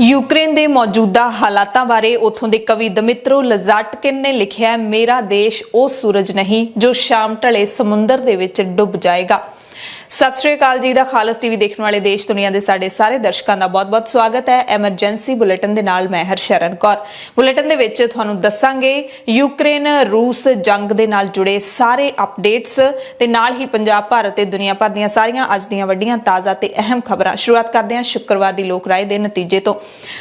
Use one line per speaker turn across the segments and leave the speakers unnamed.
Ukraine के मौजूदा हालातां बारे उथों के कवि दमित्रो लजाटकिन ने लिखिया, मेरा देश वो सूरज नहीं जो शाम ढले समुंदर दे विच डुब जाएगा। सत श्री अकाल जी दा खालस टीवी देखने वाले देश दुनिया के साडे सारे दर्शकों का बहुत बहुत स्वागत है। एमरजेंसी बुलेटिन दे नाल मैं हरशरण कौर। बुलेटिन दे विच तुहानूं दस्सांगे यूक्रेन रूस जंग दे नाल जुड़े सारे अपडेट्स ते नाल ही पंजाब भारत ते दुनिया भर दीयां सारियां अज दीयां वड्डियां ताज़ा ते अहम खबरां। शुरुआत करदे हां शुक्रवार दी लोक राय दे नतीजे तो।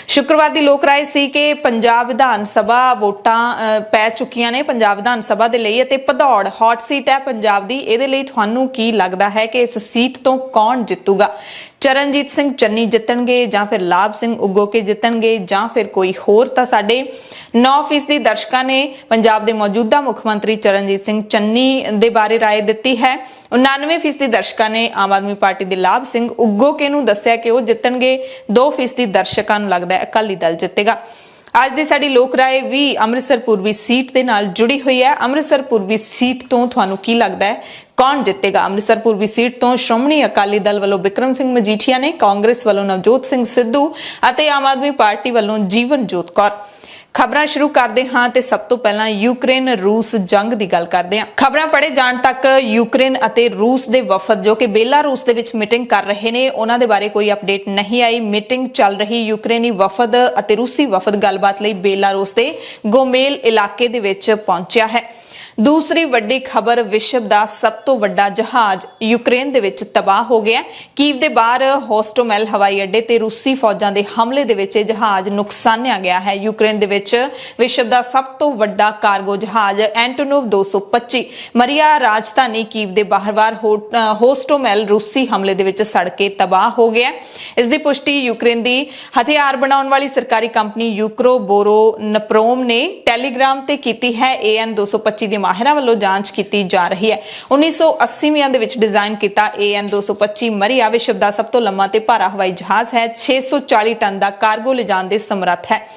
शुक्रवार दी लोक राय सी कि पंजाब विधान सभा वोटां पै चुकीआं ने पंजाब विधान सभा दे लई अते भदौड़ हॉट सीट है पंजाब दी। इहदे लई तुहानूं की लगदा है कि इस सीट तो कौन जितूगा? चरणजीत सिंह चन्नी जितणगे जां फिर लाभ सिंह उगोके जितणगे जां फिर कोई होर? तां साडे 9% दर्शकों ने पंजाब के मौजूदा मुख्यमंत्री चरणजीत सिंह चन्नी दे बारे राय दी है। 99% दर्शकों ने आम आदमी पार्टी के लाभ सिंह उगोके नूं दस्सिया कि वो जितणगे। 2% दर्शकों नूं लगदा है अकाली दल जितेगा। आज दी साडी लोक राय भी अमृतसर पूर्वी सीट दे नाल जुड़ी हुई है। अमृतसर पूर्वी सीट तो तुहानूं की लगदा है कौन जितेगा? अमृतसर पूर्वी सीट तो श्रोमणी अकाली दल वालों बिक्रम सिंह मजीठिया ने, कांग्रेस वालों नवजोत सिंह सिद्धू अते आम आदमी पार्टी वालों जीवनजोत कौर। खबरां शुरू करते हाँ तो सब तो पहला यूक्रेन रूस जंग की गल करते हैं। खबरां पढ़े जाण तक यूक्रेन अते रूस के वफद जो कि बेलारूस दे विच मीटिंग कर रहे ने, उन्हां दे बारे कोई अपडेट नहीं आई। मीटिंग चल रही यूक्रेनी वफद अते रूसी वफद गलबात लई बेलारूस के गोमेल इलाके दे विच पहुंचिया है। दूसरी वड्डी खबर, विश्व का सब तो वड्डा जहाज यूक्रेन दे विच तबाह हो गया। कीव दे बाहर होस्टोमेल हवाई अड्डे ते रूसी फौजां दे हमले दे विच जहाज नुकसानिया गया है। यूक्रेन दे विच विश्व का सब तो वड्डा कार्गो जहाज एंटोनोव 225 मरिया राजधानी कीव दे बाहर होस्टोमेल रूसी हमले दे विच सड़ के तबाह हो गया। इस दी पुष्टि यूक्रेन की हथियार बनाने वाली सरकारी कंपनी यूक्रोबोरोनप्रोम ने टैलीग्राम ते कीती है। AN 225 दी माहिरां वालों जांच की जा रही है। 1980 दे विच डिजाइन किया AN 225 मरिया विश्व का सब तो लंबा ते भारा हवाई जहाज है। 640 टन का कार्गो ले जाने दे समर्थ है।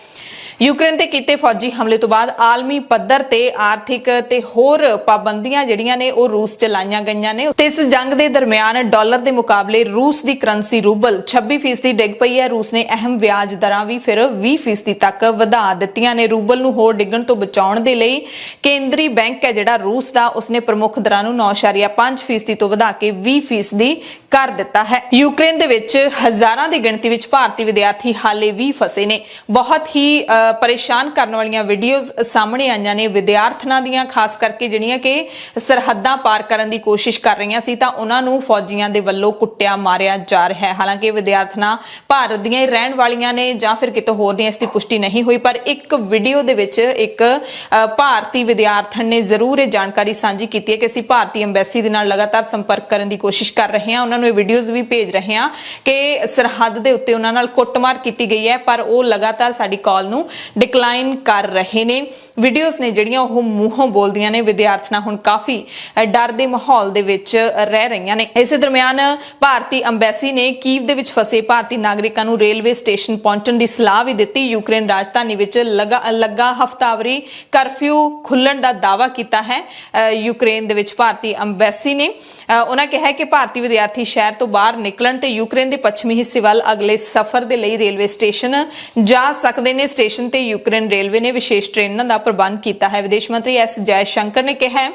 यूक्रेन ते कीते फौजी हमले तो बाद आलमी पद्धर ते आर्थिक ते होर पाबंदियां जिहड़ियां ने वो रूस च लाईयां गईयां ने। ते इस जंग दे दरमियान डॉलर के मुकाबले रूस की करंसी रूबल 26% डिग पई है। रूस ने अहम ब्याज दरां भी फिर 20% तक वधा दित्तियां ने। रूबल नूं होर डिगण तो बचाउण दे लई केंद्री बैंक है जिहड़ा रूस दा, उसने प्रमुख दरां नूं 9.5% तो वधा के 20% कर दिता है। यूक्रेन दे विच हजारां दी गिणती विच भारतीय विद्यार्थी हाले भी फसे ने। बहुत ही परेशान करने वाली वीडियोज सामने आईयां ने विद्यार्थियों दीयां, खास करके जिहड़ियां कि सरहदां पार करने की कोशिश कर रही सी तां उन्हां नूं फौजियां दे वल्लों कुट्टिया मारिया जा रहा है। हालांकि विद्यार्थियां भारत दीयां ही रहण वालियां ने जां फिर किते होर दी इसकी पुष्टि नहीं हुई, पर एक वीडियो दे विच एक भारतीय विद्यार्थी ने जरूर ये जानकारी सांझी की है कि असीं भारतीय अंबैसी दे नाल लगातार संपर्क करने की कोशिश कर रहे हैं। उन्हां नूं वीडियोज भी भेज रहे हैं कि सरहद दे उत्ते उन्हां नाल कुੱਟਮਾਰ की गई है, पर वो लगातार साडी कॉल नूं डिक्लाइन कर रहे ने। वीडियोस ने जिहड़ियां ओह मूहों बोलदियां ने। विद्यार्थियां हुण काफी डर दे माहौल दे विच रह रहीआं ने। इस दरमियान भारतीय अंबैसी ने कीव दे विच फसे भारतीय नागरिकां नूं रेलवे स्टेशन पहुंचण दी सलाह भी दित्ती। यूक्रेन राजधानी विच लगा हफ्तावरी कर्फ्यू खुलण दा दावा कीता है यूक्रेन दे विच भारतीय अंबैसी ने। उन्होंने कहा कि भारतीय विद्यार्थी शहर तो बाहर निकलन ते यूक्रेन के पश्चिमी हिस्से वाल अगले सफर के लिए रेलवे स्टेशन जा सकते हैं। स्टेशन ते यूक्रेन रेलवे ने विशेष ट्रेनों का प्रबंध किया है। विदेश मंत्री S जयशंकर ने कहा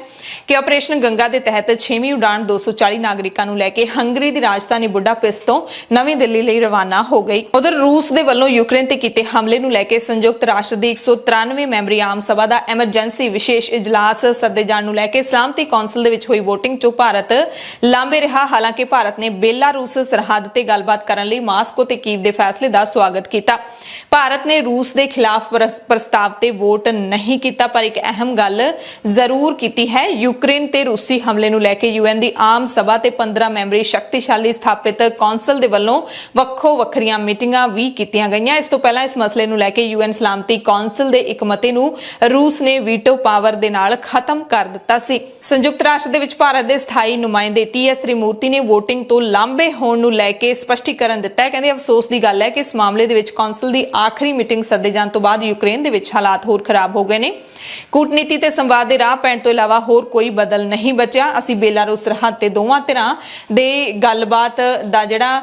कि ऑपरेशन गंगा के तहत 6वीं उड़ान 240 नागरिकों को लैके हंगरी की राजधानी बुडापेस्ट तो नवी दिल्ली लिए रवाना हो गई। उधर रूस के वलों यूक्रेन ते कीते हमले को लैके संयुक्त राष्ट्र की 193 मैंबरी आम सभा का एमरजेंसी विशेष इजलास सदे जाने को लैके सलामती कौंसल दे विच हुई वोटिंग चो भारत लांबे रहा। हालांकि भारत ने बेलारूस सरहद ते गलबात करने लई मास्को ते कीव के फैसले का स्वागत किया। भारत ने रूस के खिलाफ प्रस्ताव ते वोट नहीं किया, पर एक अहम गल जरूर की है। यूक्रेन ते रूसी हमले नूं लैके UN की आम सभा ते 15 मैंबरी शक्तिशाली स्थापित कौंसल दे वल्लों वक्खो वक्खरियां मीटिंगां भी कीतियां गईयां। इस तो पहला इस मसले नूं लैके UN सलामती कौंसल के एक मते नूं रूस ने वीटो पावर दे नाल खत्म कर दिता सी। संयुक्त राष्ट्र दे विच भारत के स्थाई नुमाइंदे TS त्रिमूर्ति ने वोटिंग तो लांबे होण नूं लैके स्पष्टीकरण दिता है। कहंदे अफसोस की गल है कि इस मामले दे विच कौंसल की आखिरी मीटिंग सदे जाण ਜਾਣ ਤੋਂ ਬਾਅਦ ਯੂਕਰੇਨ ਦੇ ਵਿੱਚ ਹਾਲਾਤ ਹੋਰ ਖਰਾਬ ਹੋ ਗਏ ਨੇ। ਕੂਟਨੀਤੀ ਤੇ ਸੰਵਾਦ ਦੇ ਰਾਹ ਪੈਣ ਤੋਂ ਇਲਾਵਾ ਹੋਰ ਕੋਈ ਬਦਲ ਨਹੀਂ ਬਚਿਆ। ਅਸੀਂ ਬੇਲਾਰੂਸ ਸਰਹੱਦ ਤੇ ਦੋਵਾਂ ਧਿਰਾਂ ਦੇ ਗੱਲਬਾਤ ਦਾ ਜਿਹੜਾ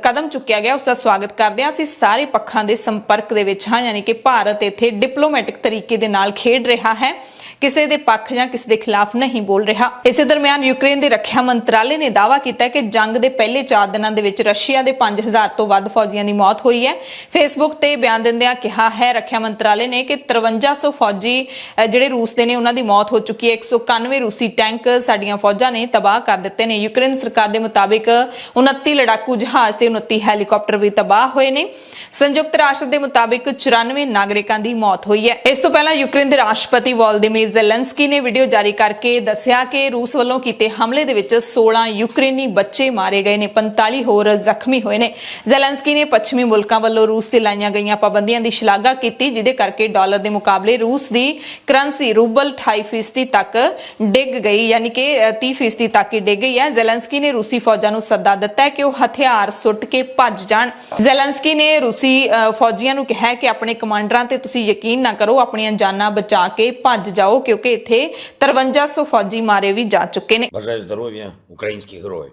ਕਦਮ ਚੁੱਕਿਆ ਗਿਆ ਉਸ ਦਾ ਸਵਾਗਤ ਕਰਦੇ ਹਾਂ। ਅਸੀਂ ਸਾਰੇ ਪੱਖਾਂ ਦੇ ਸੰਪਰਕ ਦੇ ਵਿੱਚ ਹਾਂ, ਯਾਨੀ ਕਿ ਭਾਰਤ ਇੱਥੇ ਡਿਪਲੋਮੈਟਿਕ ਤਰੀਕੇ ਦੇ ਨਾਲ ਖੇਡ ਰਿਹਾ ਹੈ, ਕਿਸੇ ਦੇ ਪੱਖ ਜਾਂ ਕਿਸੇ ਦੇ ਖਿਲਾਫ ਨਹੀਂ ਬੋਲ ਰਿਹਾ। ਇਸੇ ਦਰਮਿਆਨ ਯੂਕਰੇਨ ਦੇ ਰੱਖਿਆ ਮੰਤਰਾਲੇ ਨੇ ਦਾਅਵਾ ਕੀਤਾ ਕਿ ਜੰਗ ਦੇ ਪਹਿਲੇ 4 ਦਿਨਾਂ ਦੇ ਵਿੱਚ ਰਸ਼ੀਆ ਦੇ 5000 ਤੋਂ ਵੱਧ ਫੌਜੀਆਂ ਦੀ ਮੌਤ ਹੋਈ ਹੈ। ਫੇਸਬੁੱਕ ਤੇ ਬਿਆਨ ਦਿੰਦਿਆਂ ਕਿਹਾ ਹੈ ਰੱਖਿਆ ਮੰਤਰਾਲੇ ਨੇ ਕਿ 5300 ਫੌਜੀ ਜਿਹੜੇ ਰੂਸ ਦੇ ਨੇ ਉਹਨਾਂ ਦੀ ਮੌਤ ਹੋ ਚੁੱਕੀ ਹੈ। 191 ਰੂਸੀ ਟੈਂਕ ਸਾਡੀਆਂ ਫੌਜਾਂ ਨੇ ਤਬਾਹ ਕਰ ਦਿੱਤੇ ਨੇ। ਯੂਕਰੇਨ ਸਰਕਾਰ ਦੇ ਮੁਤਾਬਿਕ 29 ਲੜਾਕੂ ਜਹਾਜ਼ ਤੇ 29 ਹੈਲੀਕਾਪਟਰ ਵੀ ਤਬਾਹ ਹੋਏ ਨੇ। ਸੰਯੁਕਤ ਰਾਸ਼ਟਰ ਦੇ ਮੁਤਾਬਿਕ 94 ਨਾਗਰਿਕਾਂ ਦੀ ਮੌਤ ਹੋਈ ਹੈ। ਇਸ ਤੋਂ ਪਹਿਲਾਂ ਯੂਕਰੇਨ ਦੇ ਰਾਸ਼ਟਰਪਤੀ ਵੋਲੋਦੀਮੀਰ ਜ਼ੈਲੈਂਸਕੀ ਨੇ ਵੀਡੀਓ ਜਾਰੀ ਕਰਕੇ ਦੱਸਿਆ ਕਿ ਰੂਸ ਵੱਲੋਂ ਕੀਤੇ ਹਮਲੇ ਦੇ ਵਿੱਚ 16 ਯੂਕਰੇਨੀ ਬੱਚੇ ਮਾਰੇ ਗਏ ਨੇ, 45 ਹੋਰ ਜ਼ਖਮੀ ਹੋਏ ਨੇ। ਜ਼ੈਲੈਂਸਕੀ ਨੇ ਪੱਛਮੀ ਮੁਲਕਾਂ ਵੱਲੋਂ ਰੂਸ ਤੇ ਲਾਈਆਂ ਗਈਆਂ ਪਾਬੰਦੀਆਂ ਦੀ ਸ਼ਲਾਘਾ ਕੀਤੀ, ਜਿਹਦੇ ਕਰਕੇ ਡਾਲਰ ਦੇ ਮੁਕਾਬਲੇ ਰੂਸ ਦੀ ਕਰੰਸੀ ਰੂਬਲ 28% ਤੱਕ ਡਿੱਗ ਗਈ, ਯਾਨੀ ਕਿ 30% ਤੱਕ ਹੀ ਡਿੱਗ ਗਈ ਹੈ। ਜ਼ੈਲੈਂਸਕੀ ਨੇ ਰੂਸੀ ਫੌਜਾਂ ਨੂੰ ਸੱਦਾ ਦਿੱਤਾ ਹੈ ਕਿ ਉਹ ਹਥਿਆਰ ਸੁੱਟ ਕੇ ਭੱਜ ਜਾਣ। ਜ਼ੈਲੈਂਸਕੀ ਨੇ ਰੂਸੀ ਫੌਜੀਆਂ ਨੂੰ ਕਿਹਾ ਕਿ ਆਪਣੇ ਕਮਾਂਡਰਾਂ ਤੇ ਤੁਸੀਂ ਯਕੀਨ ਨਾ ਕਰੋ, ਆਪਣੀਆਂ ਜਾਨਾਂ ਬਚਾ ਕੇ ਭੱਜ ਜਾਓ, ਕਿਉਂਕਿ ਇੱਥੇ 5300 фौजी ਮਾਰੇ ਵੀ ਜਾ ਚੁੱਕੇ ਨੇ।
Бажаю здоров'я, українські герої.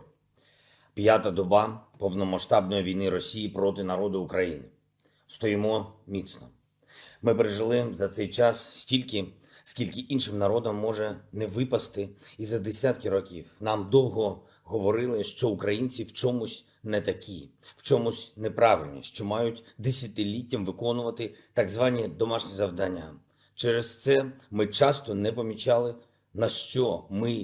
5-та доба повномасштабної війни Росії проти народу України. Стоїмо міцно. Ми пережили за цей час стільки, скільки іншим народам може не випасти і за десятки років. Нам довго говорили, що українці в чомусь не такі, в чомусь неправильні, що мають десятиліттям виконувати так звані домашні завдання. Через це ми часто не помічали, на що ми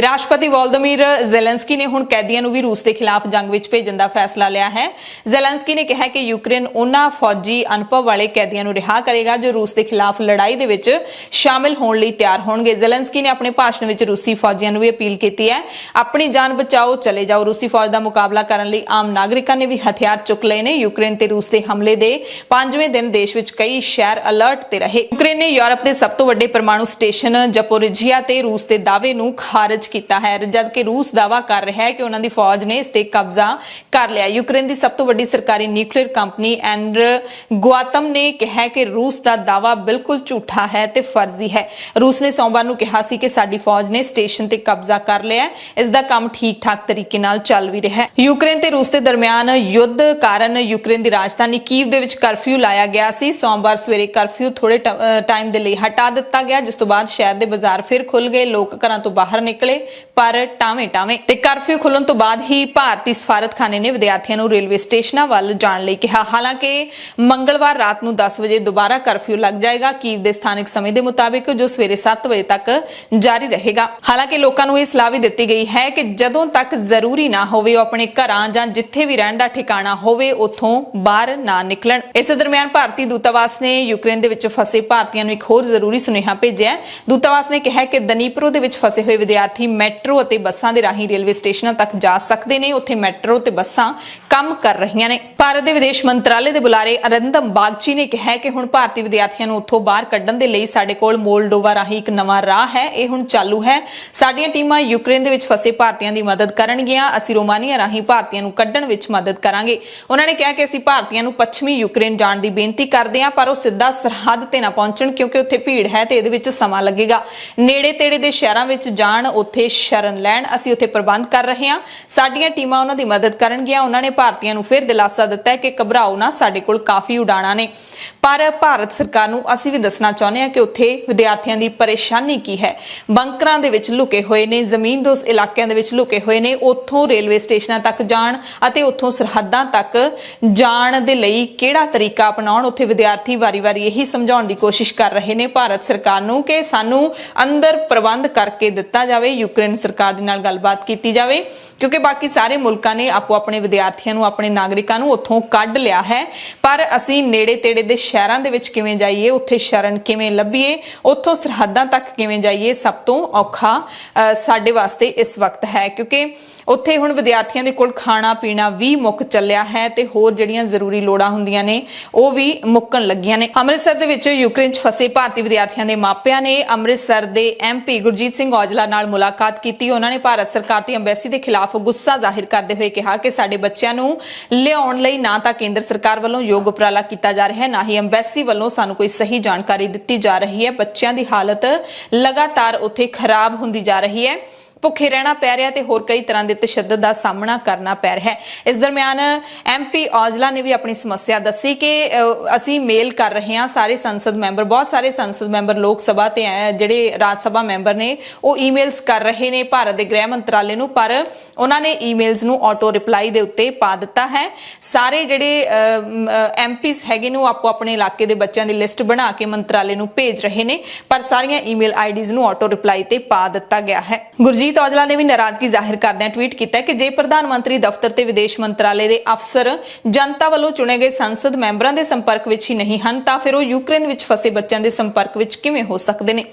ਰਾਸ਼ਟਰਪਤੀ ਵੋਲੋਦੀਮੀਰ ਜ਼ੈਲੈਂਸਕੀ ਨੇ ਹੁਣ ਕੈਦੀਆਂ ਨੂੰ ਵੀ ਰੂਸ ਦੇ ਖਿਲਾਫ ਜੰਗ ਵਿੱਚ ਭੇਜਣ ਦਾ ਫੈਸਲਾ ਲਿਆ ਹੈ। ਜ਼ੈਲੈਂਸਕੀ ਨੇ ਕਿਹਾ ਕਿ ਯੂਕਰੇਨ ਉਹਨਾਂ ਫੌਜੀ ਅਨੁਭਵ ਵਾਲੇ ਕੈਦੀਆਂ ਨੂੰ ਰਿਹਾ ਕਰੇਗਾ ਜੋ ਰੂਸ ਦੇ ਖਿਲਾਫ ਲੜਾਈ ਦੇ ਵਿੱਚ ਸ਼ਾਮਿਲ ਹੋਣ ਲਈ ਤਿਆਰ ਹੋਣਗੇ। ਜ਼ੈਲੈਂਸਕੀ ਨੇ ਆਪਣੇ ਭਾਸ਼ਣ ਵਿੱਚ ਰੂਸੀ ਫੌਜੀਆਂ ਨੂੰ ਵੀ ਅਪੀਲ ਕੀਤੀ ਹੈ, ਆਪਣੀ ਜਾਨ ਬਚਾਓ, ਚਲੇ ਜਾਓ। ਰੂਸੀ ਫੌਜ ਦਾ ਮੁਕਾਬਲਾ ਕਰਨ ਲਈ ਆਮ ਨਾਗਰਿਕਾਂ ਨੇ ਵੀ ਹਥਿਆਰ ਚੁੱਕ ਲਏ ਨੇ। ਯੂਕਰੇਨ ਤੇ ਰੂਸ ਦੇ ਹਮਲੇ ਦੇ 5ਵੇਂ ਦਿਨ ਦੇਸ਼ ਵਿੱਚ ਕਈ ਸ਼ਹਿਰ ਅਲਰਟ ਤੇ ਰਹੇ। ਯੂਕਰੇਨ ਨੇ ਯੂਰਪ ਦੇ ਸਭ ਤੋਂ ਵੱਡੇ ਪਰਮਾਣੂ ਸਟੇਸ਼ਨ ਜ਼ਪੋਰਿਝੀਆ ਤੇ ਰੂਸ ਦੇ ਦਾਅਵੇ ਨੂੰ ਖਾਰਜ ਕੀਤਾ ਹੈ, ਜਦ ਕਿ ਰੂਸ ਦਾਅਵਾ ਕਰ ਰਿਹਾ ਹੈ ਕਿ ਉਹਨਾਂ ਦੀ ਫੌਜ ਨੇ ਇਸ ਤੇ ਕਬਜ਼ਾ ਕਰ ਲਿਆ। ਯੂਕਰੇਨ ਦੀ ਸਭ ਤੋਂ ਵੱਡੀ ਸਰਕਾਰੀ ਨਿਊਕਲੀਅਰ ਕੰਪਨੀ ਐਨਰਗੋਆਤਮ ਨੇ ਕਿਹਾ ਕਿ ਰੂਸ ਦਾ ਦਾਅਵਾ ਬਿਲਕੁਲ ਝੂਠਾ ਹੈ ਤੇ ਫਰਜ਼ੀ ਹੈ। ਰੂਸ ਨੇ ਸੋਮਵਾਰ ਨੂੰ ਕਿਹਾ ਸੀ ਕਿ ਸਾਡੀ ਫੌਜ ਨੇ ਸਟੇਸ਼ਨ ਤੇ ਕਬਜ਼ਾ ਕਰ ਲਿਆ ਹੈ, ਇਸ ਦਾ ਕੰਮ ਠੀਕ-ਠਾਕ ਤਰੀਕੇ ਨਾਲ ਚੱਲ ਵੀ ਰਿਹਾ ਹੈ। ਯੂਕਰੇਨ ਤੇ ਰੂਸ ਦੇ ਦਰਮਿਆਨ ਯੁੱਧ ਕਾਰਨ ਯੂਕਰੇਨ ਦੀ ਰਾਜਧਾਨੀ ਕੀਵ ਦੇ ਵਿੱਚ ਕਰਫਿਊ ਲਾਇਆ ਗਿਆ ਸੀ। ਸੋਮਵਾਰ ਸਵੇਰੇ ਕਰਫਿਊ ਥੋੜੇ ਟਾਈਮ ਦੇ ਲਈ ਹਟਾ ਦਿੱਤਾ ਗਿਆ, ਜਿਸ ਤੋਂ ਬਾਅਦ ਸ਼ਹਿਰ ਦੇ ਬਾਜ਼ਾਰ ਫਿਰ ਖੁੱਲ ਗਏ, ਲੋਕ ਘਰਾਂ ਤੋਂ ਬਾਹਰ ਨਿਕਲੇ ਪਰ ਟਾਵੇਂ ਤੇ ਕਰਫਿਊ ਖੁੱਲਣ ਤੋਂ ਬਾਅਦ ਹੀ ਭਾਰਤੀ ਸਫਾਰਤਖਾਨੇ ਨੇ ਵਿਦਿਆਰਥੀਆਂ ਨੂੰ ਰੇਲਵੇ ਸਟੇਸ਼ਨਾਂ ਵੱਲ ਜਾਣ ਲਈ ਕਿਹਾ। ਹਾਲਾਂਕਿ ਮੰਗਲਵਾਰ ਰਾਤ ਨੂੰ 10 ਵਜੇ ਦੁਬਾਰਾ ਕਰਫਿਊ ਲੱਗ ਜਾਏਗਾ, ਕੀਵ ਦੇ ਸਥਾਨਕ ਸਮੇਂ ਦੇ ਮੁਤਾਬਿਕ, ਜੋ ਸਵੇਰੇ 7 ਵਜੇ ਤੱਕ ਜਾਰੀ ਰਹੇਗਾ। ਹਾਲਾਂਕਿ ਲੋਕਾਂ ਨੂੰ ਇਹ ਸਲਾਹ ਵੀ ਦਿੱਤੀ ਗਈ ਹੈ ਕਿ ਜਦੋਂ ਤੱਕ ਜ਼ਰੂਰੀ ਨਾ ਹੋਵੇ ਉਹ ਆਪਣੇ ਘਰਾਂ ਜਾਂ ਜਿੱਥੇ ਵੀ ਰਹਿਣ ਦਾ ਠਿਕਾਣਾ ਹੋਵੇ ਉੱਥੋਂ ਬਾਹਰ ਨਾ ਨਿਕਲਣ। ਇਸੇ ਦਰਮਿਆਨ ਭਾਰਤੀ ਦੂਤਾਵਾਸ ਨੇ ਯੂਕਰੇਨ ਦੇ ਵਿੱਚ ਫਸੇ ਭਾਰਤੀਆਂ ਨੂੰ ਇੱਕ ਹੋਰ ਜ਼ਰੂਰੀ ਸੁਨੇਹਾ ਭੇਜਿਆ। ਦੂਤਾਵਾਸ ਨੇ ਕਿਹਾ ਕਿ ਦਨੀਪਰੋ ਦੇ ਵਿੱਚ ਫਸੇ ਹੋਏ ਵਿਦਿਆਰਥੀ ਮੈਟਰੋ ਅਤੇ ਬੱਸਾਂ ਦੇ ਰਾਹੀਂ ਰੇਲਵੇ ਸਟੇਸ਼ਨਾਂ ਤੱਕ ਜਾ ਸਕਦੇ ਨੇ। ਉੱਥੇ ਮੈਟਰੋ ਤੇ ਬੱਸਾਂ ਕੰਮ ਕਰ ਰਹੀਆਂ ਨੇ। ਭਾਰਤ ਦੇ ਵਿਦੇਸ਼ ਮੰਤਰਾਲੇ ਦੇ ਬੁਲਾਰੇ ਅਰਿੰਦਮ ਬਾਗਚੀ ਨੇ ਕਿਹਾ ਕਿ ਹੁਣ ਭਾਰਤੀ ਵਿਦਿਆਰਥੀਆਂ ਨੂੰ ਉੱਥੋਂ ਬਾਹਰ ਕੱਢਣ ਦੇ ਲਈ ਸਾਡੇ ਕੋਲ ਮੋਲਡੋਵਾ ਰਾਹੀਂ ਇੱਕ ਨਵਾਂ ਰਾਹ ਹੈ, ਇਹ ਹੁਣ ਚਾਲੂ ਹੈ। ਸਾਡੀਆਂ ਟੀਮਾਂ ਯੂਕਰੇਨ ਦੇ ਵਿੱਚ ਫਸੇ ਭਾਰਤੀਆਂ ਦੀ ਮਦਦ ਕਰਨਗੀਆਂ। ਅਸੀਂ ਰੋਮਾਨੀਆ ਰਾਹੀਂ ਭਾਰਤੀਆਂ ਨੂੰ ਕੱਢਣ ਵਿੱਚ ਮਦਦ ਕਰਾਂਗੇ। ਉਹਨਾਂ ਨੇ ਕਿਹਾ ਕਿ ਅਸੀਂ ਭਾਰਤੀਆਂ ਨੂੰ ਪੱਛਮੀ ਯੂਕਰੇਨ ਜਾਣ ਦੀ ਬੇਨਤੀ ਕਰਦੇ ਹਾਂ, ਪਰ ਉਹ ਸਿੱਧਾ ਸਰਹੱਦ ਤੇ ਨਾ ਪਹੁੰਚਣ, ਕਿਉਂਕਿ ਉੱਥੇ ਭੀੜ ਹੈ ਤੇ ਇਹਦੇ ਵਿੱਚ ਸਮਾਂ ਲੱਗੇਗਾ। ਨੇੜੇ ਤੇੜੇ ਦੇ ਸ਼ਹਿਰਾਂ ਵਿੱਚ ਜਾਣ, ਉੱਥੇ ਸ਼ਰਨ ਲੈਣ, ਅਸੀਂ ਉੱਥੇ ਪ੍ਰਬੰਧ ਕਰ ਰਹੇ ਹਾਂ। ਸਾਡੀਆਂ ਟੀਮਾਂ ਉਹਨਾਂ ਦੀ ਮਦਦ ਕਰਨਗੀਆਂ। ਉਹਨਾਂ ਨੇ ਭਾਰਤੀਆਂ ਨੂੰ ਫਿਰ ਦਿਲਾਸਾ ਦਿੱਤਾ ਹੈ ਕਿ ਘਬਰਾਓ ਨਾ, ਸਾਡੇ ਕੋਲ ਕਾਫੀ ਉਡਾਣਾਂ ਨੇ। ਪਰ ਭਾਰਤ ਸਰਕਾਰ ਨੂੰ ਅਸੀਂ ਵੀ ਦੱਸਣਾ ਚਾਹੁੰਦੇ ਹਾਂ ਕਿ ਉੱਥੇ ਵਿਦਿਆਰਥੀਆਂ ਦੀ ਪਰੇਸ਼ਾਨੀ ਕੀ ਹੈ। ਬੰਕਰਾਂ ਦੇ ਵਿੱਚ ਲੁਕੇ ਹੋਏ ਨੇ, ਜ਼ਮੀਨਦੋਜ਼ ਇਲਾਕਿਆਂ ਦੇ ਵਿੱਚ ਲੁਕੇ ਹੋਏ ਨੇ। ਉੱਥੋਂ ਰੇਲਵੇ ਸਟੇਸ਼ਨਾਂ ਤੱਕ ਜਾਣ ਅਤੇ ਉੱਥੋਂ ਸਰਹੱਦਾਂ ਤੱਕ ਜਾਣ ਦੇ ਲਈ ਕਿਹੜਾ ਤਰੀਕਾ ਅਪਣਾਉਣ, ਉੱਥੇ ਵਿਦਿਆਰਥੀ ਵਾਰੀ-ਵਾਰੀ ਇਹੀ ਸਮਝਾਉਣ ਦੀ ਕੋਸ਼ਿਸ਼ ਕਰ ਰਹੇ ਨੇ ਭਾਰਤ ਸਰਕਾਰ ਨੂੰ ਕਿ ਸਾਨੂੰ ਅੰਦਰ ਪ੍ਰਬੰਧ ਕਰਕੇ ਦਿੱਤਾ ਜਾਵੇ, ਯੂਕਰੇਨ ਸਰਕਾਰ ਦੇ ਨਾਲ ਗੱਲਬਾਤ ਕੀਤੀ ਜਾਵੇ, ਕਿਉਂਕਿ ਬਾਕੀ ਸਾਰੇ ਮੁਲਕਾਂ ਨੇ ਆਪੋ ਆਪਣੇ ਵਿਦਿਆਰਥੀਆਂ ਨੂੰ, ਆਪਣੇ ਨਾਗਰਿਕਾਂ ਨੂੰ ਉੱਥੋਂ ਕੱਢ ਲਿਆ ਹੈ। ਪਰ ਅਸੀਂ ਨੇੜੇ ਤੇੜੇ ਦੇ ਸ਼ਹਿਰਾਂ ਦੇ ਵਿੱਚ ਕਿਵੇਂ ਜਾਈਏ, ਉੱਥੇ ਸ਼ਰਨ ਕਿਵੇਂ ਲੱਭੀਏ, ਉੱਥੋਂ ਸਰਹੱਦਾਂ ਤੱਕ ਕਿਵੇਂ ਜਾਈਏ, ਸਭ ਤੋਂ ਔਖਾ ਸਾਡੇ ਵਾਸਤੇ ਇਸ ਵਕਤ ਹੈ। ਕਿਉਂਕਿ ਉੱਥੇ ਹੁਣ ਵਿਦਿਆਰਥੀਆਂ ਦੇ ਕੋਲ ਖਾਣਾ ਪੀਣਾ ਵੀ ਮੁੱਕ ਚੱਲਿਆ ਹੈ ਤੇ ਹੋਰ ਜਿਹੜੀਆਂ ਜ਼ਰੂਰੀ ਲੋੜਾਂ ਹੁੰਦੀਆਂ ਨੇ ਉਹ ਵੀ ਮੁੱਕਣ ਲੱਗੀਆਂ ਨੇ। ਅੰਮ੍ਰਿਤਸਰ ਦੇ ਵਿੱਚ ਯੂਕਰੇਨ 'ਚ ਫਸੇ ਭਾਰਤੀ ਵਿਦਿਆਰਥੀਆਂ ਦੇ ਮਾਪਿਆਂ ਨੇ ਅੰਮ੍ਰਿਤਸਰ ਦੇ MP ਗੁਰਜੀਤ ਸਿੰਘ ਔਜਲਾ ਨਾਲ ਮੁਲਾਕਾਤ ਕੀਤੀ। ਉਹਨਾਂ ਨੇ ਭਾਰਤ ਸਰਕਾਰ ਦੀ ਅੰਬੈਸੀ ਦੇ ਖਿਲਾਫ ਗੁੱਸਾ ਜ਼ਾਹਿਰ ਕਰਦੇ ਹੋਏ ਕਿਹਾ ਕਿ ਸਾਡੇ ਬੱਚਿਆਂ ਨੂੰ ਲਿਆਉਣ ਲਈ ਨਾ ਤਾਂ ਕੇਂਦਰ ਸਰਕਾਰ ਵੱਲੋਂ ਯੋਗ ਉਪਰਾਲਾ ਕੀਤਾ ਜਾ ਰਿਹਾ ਹੈ, ਨਾ ਹੀ ਅੰਬੈਸੀ ਵੱਲੋਂ ਸਾਨੂੰ ਕੋਈ ਸਹੀ ਜਾਣਕਾਰੀ ਦਿੱਤੀ ਜਾ ਰਹੀ ਹੈ। ਬੱਚਿਆਂ ਦੀ ਹਾਲਤ ਲਗਾਤਾਰ ਉੱਥੇ ਖਰਾਬ ਹੁੰਦੀ ਜਾ ਰਹੀ ਹੈ, ਭੁੱਖੇ ਰਹਿਣਾ ਪੈ ਰਿਹਾ ਤੇ ਹੋਰ ਕਈ ਤਰ੍ਹਾਂ ਦੇ ਤਸ਼ੱਦਦ ਦਾ ਸਾਹਮਣਾ ਕਰਨਾ ਪੈ ਰਿਹਾ ਹੈ। ਇਸ ਦਰਮਿਆਨ MP ਔਜਲਾ ਨੇ ਵੀ ਆਪਣੀ ਸਮੱਸਿਆ ਦੱਸੀ ਕਿ ਅਸੀਂ ਮੇਲ ਕਰ ਰਹੇ ਹਾਂ ਸਾਰੇ ਸੰਸਦ ਮੈਂਬਰ, ਬਹੁਤ ਸਾਰੇ ਸੰਸਦ ਮੈਂਬਰ ਲੋਕ ਸਭਾ ਤੇ ਜਿਹੜੇ ਰਾਜ ਸਭਾ ਮੈਂਬਰ ਨੇ ਉਹ ਈਮੇਲਸ ਕਰ ਰਹੇ ਨੇ ਭਾਰਤ ਦੇ ਗ੍ਰਹਿ ਮੰਤਰਾਲੇ ਨੂੰ, ਪਰ ਉਹਨਾਂ ਨੇ ਈਮੇਲਸ ਨੂੰ ਆਟੋ ਰਿਪਲਾਈ ਦੇ ਉੱਤੇ ਪਾ ਦਿੱਤਾ ਹੈ। ਸਾਰੇ ਜਿਹੜੇ MPs ਹੈਗੇ ਨੇ ਉਹ ਆਪੋ ਆਪਣੇ ਇਲਾਕੇ ਦੇ ਬੱਚਿਆਂ ਦੀ ਲਿਸਟ ਬਣਾ ਕੇ ਮੰਤਰਾਲੇ ਨੂੰ ਭੇਜ ਰਹੇ ਨੇ, ਪਰ ਸਾਰੀਆਂ ਈਮੇਲ ਆਈਡੀਜ਼ ਨੂੰ ਆਟੋ ਰਿਪਲਾਈ ਤੇ ਪਾ ਦਿੱਤਾ ਗਿਆ ਹੈ। ਗੁਰਜੀਤ ਔਜਲਾ ਨੇ ਵੀ ਨਾਰਾਜ਼ਗੀ ਜ਼ਾਹਿਰ ਕਰਦਿਆਂ ਟਵੀਟ ਕੀਤਾ ਕਿ ਜੇ ਪ੍ਰਧਾਨ ਮੰਤਰੀ ਦਫ਼ਤਰ ਤੇ ਵਿਦੇਸ਼ ਮੰਤਰਾਲੇ ਦੇ ਅਫਸਰ ਜਨਤਾ ਵੱਲੋਂ ਚੁਣੇ ਗਏ ਸੰਸਦ ਮੈਂਬਰਾਂ ਦੇ ਸੰਪਰਕ ਵਿੱਚ ਹੀ ਨਹੀਂ ਹਨ ਤਾਂ ਫਿਰ ਉਹ ਯੂਕਰੇਨ ਵਿੱਚ ਫਸੇ ਬੱਚਿਆਂ ਦੇ ਸੰਪਰਕ ਵਿੱਚ ਕਿਵੇਂ ਹੋ ਸਕਦੇ ਨੇ।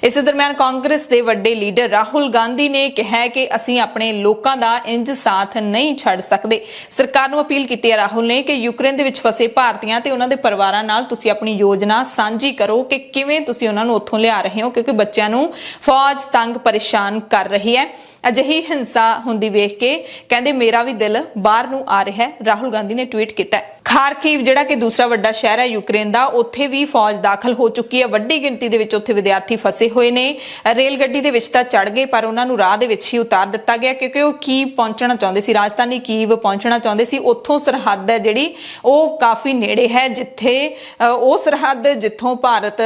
ਇਸੇ ਦਰਮਿਆਨ ਕਾਂਗਰਸ ਦੇ ਵੱਡੇ ਲੀਡਰ ਰਾਹੁਲ ਗਾਂਧੀ ਨੇ ਕਿਹਾ ਕਿ ਅਸੀਂ ਆਪਣੇ ਲੋਕਾਂ ਦਾ ਇੰਜ ਸਾਥ ਨਹੀਂ ਛੱਡ ਸਕਦੇ। ਸਰਕਾਰ ਨੂੰ ਅਪੀਲ ਕੀਤੀ ਹੈ ਰਾਹੁਲ ਨੇ ਕਿ ਯੂਕਰੇਨ ਦੇ ਵਿੱਚ ਫਸੇ ਭਾਰਤੀਆਂ ਤੇ ਉਹਨਾਂ ਦੇ ਪਰਿਵਾਰਾਂ ਨਾਲ ਤੁਸੀਂ ਆਪਣੀ ਯੋਜਨਾ ਸਾਂਝੀ ਕਰੋ ਕਿ ਕਿਵੇਂ ਤੁਸੀਂ ਉਹਨਾਂ ਨੂੰ ਉੱਥੋਂ ਲਿਆ ਰਹੇ ਹੋ, ਕਿਉਂਕਿ ਬੱਚਿਆਂ ਨੂੰ ਫੌਜ ਤੰਗ ਪਰੇਸ਼ਾਨ ਕਰ ਰਹੀ ਹੈ। ਅਜਿਹੀ ਹਿੰਸਾ ਹੁੰਦੀ ਵੇਖ ਕੇ ਕਹਿੰਦੇ ਮੇਰਾ ਵੀ ਦਿਲ ਬਾਹਰ ਨੂੰ ਆ ਰਿਹਾ ਹੈ, ਰਾਹੁਲ ਗਾਂਧੀ ਨੇ ਟਵੀਟ ਕੀਤਾ। ਖਾਰਕੀਵ ਜਿਹੜਾ ਕਿ ਦੂਸਰਾ ਵੱਡਾ ਸ਼ਹਿਰ ਹੈ ਯੂਕਰੇਨ ਦਾ, ਉੱਥੇ ਵੀ ਫੌਜ ਦਾਖਲ ਹੋ ਚੁੱਕੀ ਹੈ। ਵੱਡੀ ਗਿਣਤੀ ਦੇ ਵਿੱਚ ਉੱਥੇ ਵਿਦਿਆਰਥੀ ਫਸੇ ਹੋਏ ਨੇ। ਰੇਲ ਗੱਡੀ ਦੇ ਵਿੱਚ ਤਾਂ ਚੜ੍ਹ ਗਏ ਪਰ ਉਹਨਾਂ ਨੂੰ ਰਾਹ ਦੇ ਵਿੱਚ ਹੀ ਉਤਾਰ ਦਿੱਤਾ ਗਿਆ ਕਿਉਂਕਿ ਉਹ ਕੀਵ ਪਹੁੰਚਣਾ ਚਾਹੁੰਦੇ ਸੀ, ਰਾਜਧਾਨੀ ਕੀਵ ਪਹੁੰਚਣਾ ਚਾਹੁੰਦੇ ਸੀ। ਉੱਥੋਂ ਸਰਹੱਦ ਹੈ ਜਿਹੜੀ ਉਹ ਕਾਫੀ ਨੇੜੇ ਹੈ, ਜਿੱਥੇ ਉਹ ਸਰਹੱਦ ਜਿੱਥੋਂ ਭਾਰਤ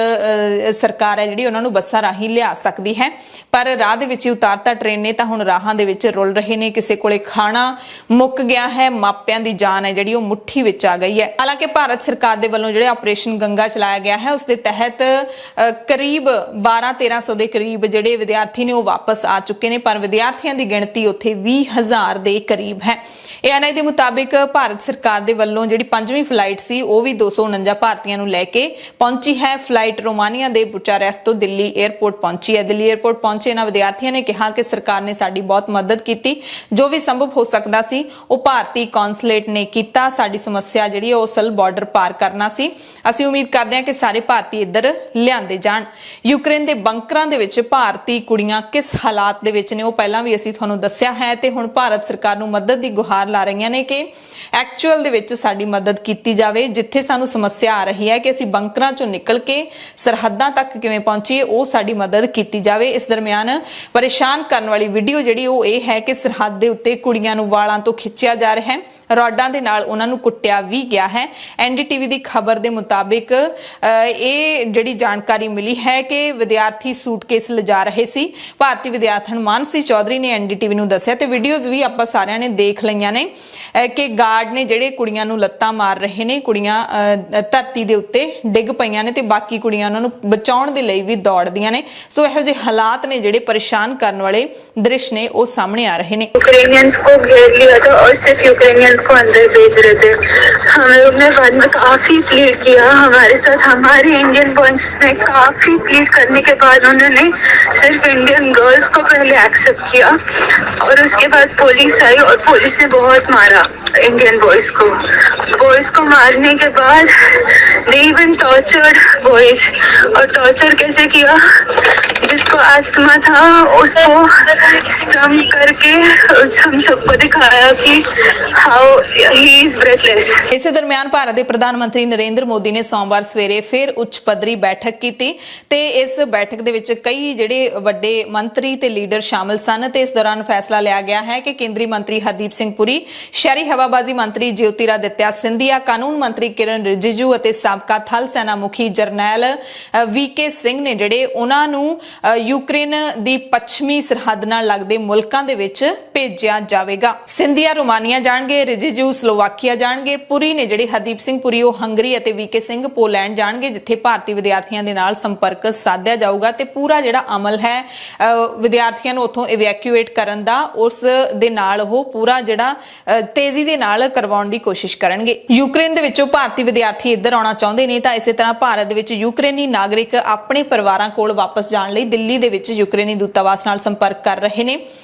ਸਰਕਾਰ ਹੈ ਜਿਹੜੀ ਉਹਨਾਂ ਨੂੰ ਬੱਸਾਂ ਰਾਹੀਂ ਲਿਆ ਸਕਦੀ ਹੈ, ਪਰ ਰਾਹ ਦੇ ਵਿੱਚ ਹੀ ਉਤਾਰਤਾ ਟ੍ਰੇਨ ਨੇ। ਤਾਂ ਹੁਣ ਰਾਹਾਂ ਦੇ ਵਿੱਚ ਰੁਲ ਰਹੇ ਨੇ, ਕਿਸੇ ਕੋਲੇ ਖਾਣਾ ਮੁੱਕ ਗਿਆ ਹੈ, ਮਾਪਿਆਂ ਦੀ ਜਾਨ ਹੈ ਜਿਹੜੀ ਉਹ ਮੁੱਠੀ ਵਿੱਚ ਆ ਗਈ ਹੈ। ਹਾਲਾਂਕਿ ਭਾਰਤ ਸਰਕਾਰ ਦੇ ਵੱਲੋਂ ਜਿਹੜੇ ਆਪਰੇਸ਼ਨ ਗੰਗਾ ਚਲਾਇਆ ਗਿਆ ਹੈ ਉਸ ਦੇ ਤਹਿਤ ਕਰੀਬ 1200-1300 ਦੇ ਕਰੀਬ ਜਿਹੜੇ ਵਿਦਿਆਰਥੀ ਨੇ ਉਹ ਵਾਪਸ ਆ ਚੁੱਕੇ ਨੇ, ਪਰ ਵਿਦਿਆਰਥੀਆਂ ਦੀ ਗਿਣਤੀ ਉੱਥੇ 20,000 ਦੇ ਕਰੀਬ ਹੈ। ANI ਦੇ ਮੁਤਾਬਿਕ ਭਾਰਤ ਸਰਕਾਰ ਦੇ ਵੱਲੋਂ ਜਿਹੜੀ 5ਵੀਂ ਫਲਾਈਟ ਸੀ ਉਹ ਵੀ 249 ਭਾਰਤੀਆਂ ਨੂੰ ਲੈ ਕੇ ਪਹੁੰਚੀ ਹੈ। ਫਲਾਈਟ ਰੋਮਾਨੀਆ ਦੇ ਬੁਚਾਰੈਸਟ ਤੋਂ ਦਿੱਲੀ 에ਅਰਪੋਰਟ ਪਹੁੰਚੀ ਹੈ। ਦਿੱਲੀ 에ਅਰਪੋਰਟ ਪਹੁੰਚੇ ਇਹਨਾਂ ਵਿਦਿਆਰਥੀਆਂ ਨੇ ਕਿਹਾ ਕਿ ਸਰਕਾਰ ਨੇ ਸਾਡੀ ਬਹੁਤ ਮਦਦ ਕੀਤੀ, ਜੋ ਵੀ ਸੰਭਵ ਹੋ ਸਕਦਾ ਸੀ ਉਹ ਭਾਰਤੀ ਕੌਂਸੂਲੇਟ ਨੇ ਕੀਤਾ। ਸਾਡੀ ਸਮੱਸਿਆ ਜਿਹੜੀ ਉਹ ਅਸਲ ਬਾਰਡਰ ਪਾਰ ਕਰਨਾ ਸੀ। ਅਸੀਂ ਉਮੀਦ ਕਰਦੇ ਹਾਂ ਕਿ ਸਾਰੇ ਭਾਰਤੀ ਇੱਧਰ ਲਿਆਂਦੇ ਜਾਣ। ਯੂਕਰੇਨ ਦੇ ਬੰਕਰਾਂ ਦੇ ਵਿੱਚ ਭਾਰਤੀ ਕੁੜੀਆਂ ਕਿਸ ਹਾਲਾਤ ਦੇ ਵਿੱਚ ਨੇ ਉਹ ਪਹਿਲਾਂ ਵੀ ਅਸੀਂ ਤੁਹਾਨੂੰ ਦੱਸਿਆ ਹੈ ਤੇ ਹੁਣ ਭਾਰਤ ਸਰਕਾਰ ਨੂੰ ਮਦਦ ਦੀ ਗੁਹਾਰ ਲਾ ਰਹੀਆਂ ਨੇ ਕਿ ਐਕਚੁਅਲ ਦੇ ਵਿੱਚ ਸਾਡੀ ਮਦਦ ਕੀਤੀ ਜਾਵੇ। ਜਿੱਥੇ ਸਾਨੂੰ ਸਮੱਸਿਆ ਆ ਰਹੀ ਹੈ ਕਿ ਅਸੀਂ ਬੰਕਰਾਂ ਚੋਂ ਨਿਕਲ ਕੇ ਸਰਹੱਦਾਂ ਤੱਕ ਕਿਵੇਂ ਪਹੁੰਚੀਏ, ਉਹ ਸਾਡੀ ਮਦਦ ਕੀਤੀ ਜਾਵੇ। ਇਸ ਦਰਮਿਆਨ ਪਰੇਸ਼ਾਨ ਕਰਨ ਵਾਲੀ ਵੀਡੀਓ ਜਿਹੜੀ ਉਹ ਇਹ ਹੈ ਕਿ ਸਰਹੱਦ ਦੇ ਉੱਤੇ ਕੁੜੀਆਂ ਨੂੰ ਵਾਲਾਂ ਤੋਂ ਖਿੱਚਿਆ ਜਾ ਰਿਹਾ ਹੈ, ਰੋਡਾਂ ਦੇ ਨਾਲ ਉਹਨਾਂ ਨੂੰ ਕੁੱਟਿਆ ਵੀ ਗਿਆ ਹੈ। NDTV ਦੀ ਖਬਰ ਦੇ ਮੁਤਾਬਿਕ ਇਹ ਜਿਹੜੀ ਜਾਣਕਾਰੀ ਮਿਲੀ ਹੈ ਕਿ ਵਿਦਿਆਰਥੀ ਸੂਟਕੇਸ ਲਿਜਾ ਰਹੇ ਸੀ। ਭਾਰਤੀ ਵਿਦਿਆਰਥਣ ਮਾਨਸੀ ਚੌਧਰੀ ਨੇ NDTV ਨੂੰ ਦੱਸਿਆ ਤੇ ਵੀਡੀਓਜ਼ ਵੀ ਆਪਾਂ ਸਾਰਿਆਂ ਨੇ ਦੇਖ ਲਈਆਂ ਨੇ ਕਿ ਗਾਰਡ ਨੇ ਜਿਹੜੇ ਕੁੜੀਆਂ ਨੂੰ ਲੱਤਾਂ ਮਾਰ ਰਹੇ ਨੇ, ਕੁੜੀਆਂ ਧਰਤੀ ਦੇ ਉੱਤੇ ਡਿੱਗ ਪਈਆਂ ਨੇ ਤੇ ਬਾਕੀ ਕੁੜੀਆਂ ਉਹਨਾਂ ਨੂੰ ਬਚਾਉਣ ਦੇ ਲਈ ਵੀ ਦੌੜਦੀਆਂ ਨੇ। ਸੋ ਇਹੋ ਜਿਹੇ ਹਾਲਾਤ ਨੇ ਜਿਹੜੇ ਪਰੇਸ਼ਾਨ ਕਰਨ ਵਾਲੇ दृश्य ने वो सामने आ रहे हैं।
यूक्रेनियंस को घेर लिया था और सिर्फ यूक्रेनियंस को अंदर भेज रहे थे। हम लोग ने बाद में काफी प्लीड किया, हमारे साथ हमारे इंडियन बॉयज ने काफी प्लीड करने के बाद उन्होंने सिर्फ इंडियन गर्ल्स को पहले एक्सेप्ट किया और उसके बाद पुलिस आई और पुलिस ने बहुत मारा इंडियन बॉयज को मारने के बाद दे इवन टॉर्चर्ड बॉयज। और टॉर्चर कैसे किया, जिसको आस्थमा था उसको स्टम करके हम सबको दिखाया कि हाउ ही इज ब्रेथलेस।
इस दरमियान भारत के प्रधानमंत्री नरेंद्र मोदी ने सोमवार सवेरे फिर उच्च पद्धरी बैठक की ते इस बैठक दे विच कई जिहड़े वड्डे मंत्री ते लीडर शामिल सन ते इस दौरान फैसला लिया गया है कि केंद्रीय मंत्री हरदीप सिंह पुरी, शहरी हवाबाजी मंत्री ज्योतिरादित्य सिंधिया, कानून मंत्री किरण रिजिजू ਅਤੇ ਸਾਬਕਾ ਥਲ ਸੈਨਾ ਮੁਖੀ ਜਰਨੈਲ VK ਸਿੰਘ ਨੇ ਜਿਹੜੇ ਉਹਨਾਂ ਨੂੰ ਯੂਕਰੇਨ ਦੀ ਪੱਛਮੀ ਸਰਹੱਦ ਨਾਲ ਲੱਗਦੇ ਮੁਲਕਾਂ ਦੇ ਵਿੱਚ ਭੇਜਿਆ ਜਾਵੇਗਾ। ਸਿੰਧੀਆ ਰੋਮਾਨੀਆ ਜਾਣਗੇ, ਰਿਜਿਜੂ ਸਲੋਵਾਕੀਆ ਜਾਣਗੇ, ਪੁਰੀ ਨੇ ਜਿਹੜੇ ਹਰਦੀਪ ਸਿੰਘ ਪੁਰੀ ਉਹ ਹੰਗਰੀ ਅਤੇ VK ਸਿੰਘ ਪੋਲੈਂਡ ਜਾਣਗੇ, ਜਿੱਥੇ ਭਾਰਤੀ ਵਿਦਿਆਰਥੀਆਂ ਦੇ ਨਾਲ ਸੰਪਰਕ ਸਾਧਿਆ ਜਾਊਗਾ ਤੇ ਪੂਰਾ ਜਿਹੜਾ ਅਮਲ ਹੈ ਵਿਦਿਆਰਥੀਆਂ ਨੂੰ ਉੱਥੋਂ ਇਵੈਕੂਏਟ ਕਰਨ ਦਾ ਉਸ ਦੇ ਨਾਲ ਉਹ ਪੂਰਾ ਜਿਹੜਾ ਤੇਜ਼ੀ ਦੇ ਨਾਲ ਕਰਵਾਉਣ ਦੀ ਕੋਸ਼ਿਸ਼ ਕਰਨਗੇ। ਯੂਕਰੇਨ ਦੇ ਵਿੱਚੋਂ ਭਾਰਤੀ ਵਿਦਿਆਰਥੀ ਇੱਧਰ ਆਉਣਾ ਚਾਹੁੰਦੇ ਨੇ ਤਾਂ ਇਸੇ ਤਰ੍ਹਾਂ ਭਾਰਤ ਦੇ ਵਿੱਚ ਯੂਕਰੇਨੀ ਨਾਗਰਿਕ ਆਪਣੇ ਪਰਿਵਾਰਾਂ ਕੋਲ ਵਾਪਸ ਜਾਣ ਲਈ ਦਿੱਲੀ ਦੇ ਵਿੱਚ ਯੂਕਰੇਨੀ ਦੂਤਾਵਾਸ ਨਾਲ ਸੰਪਰਕ ਕਰ ਰਹੇ ਨੇ।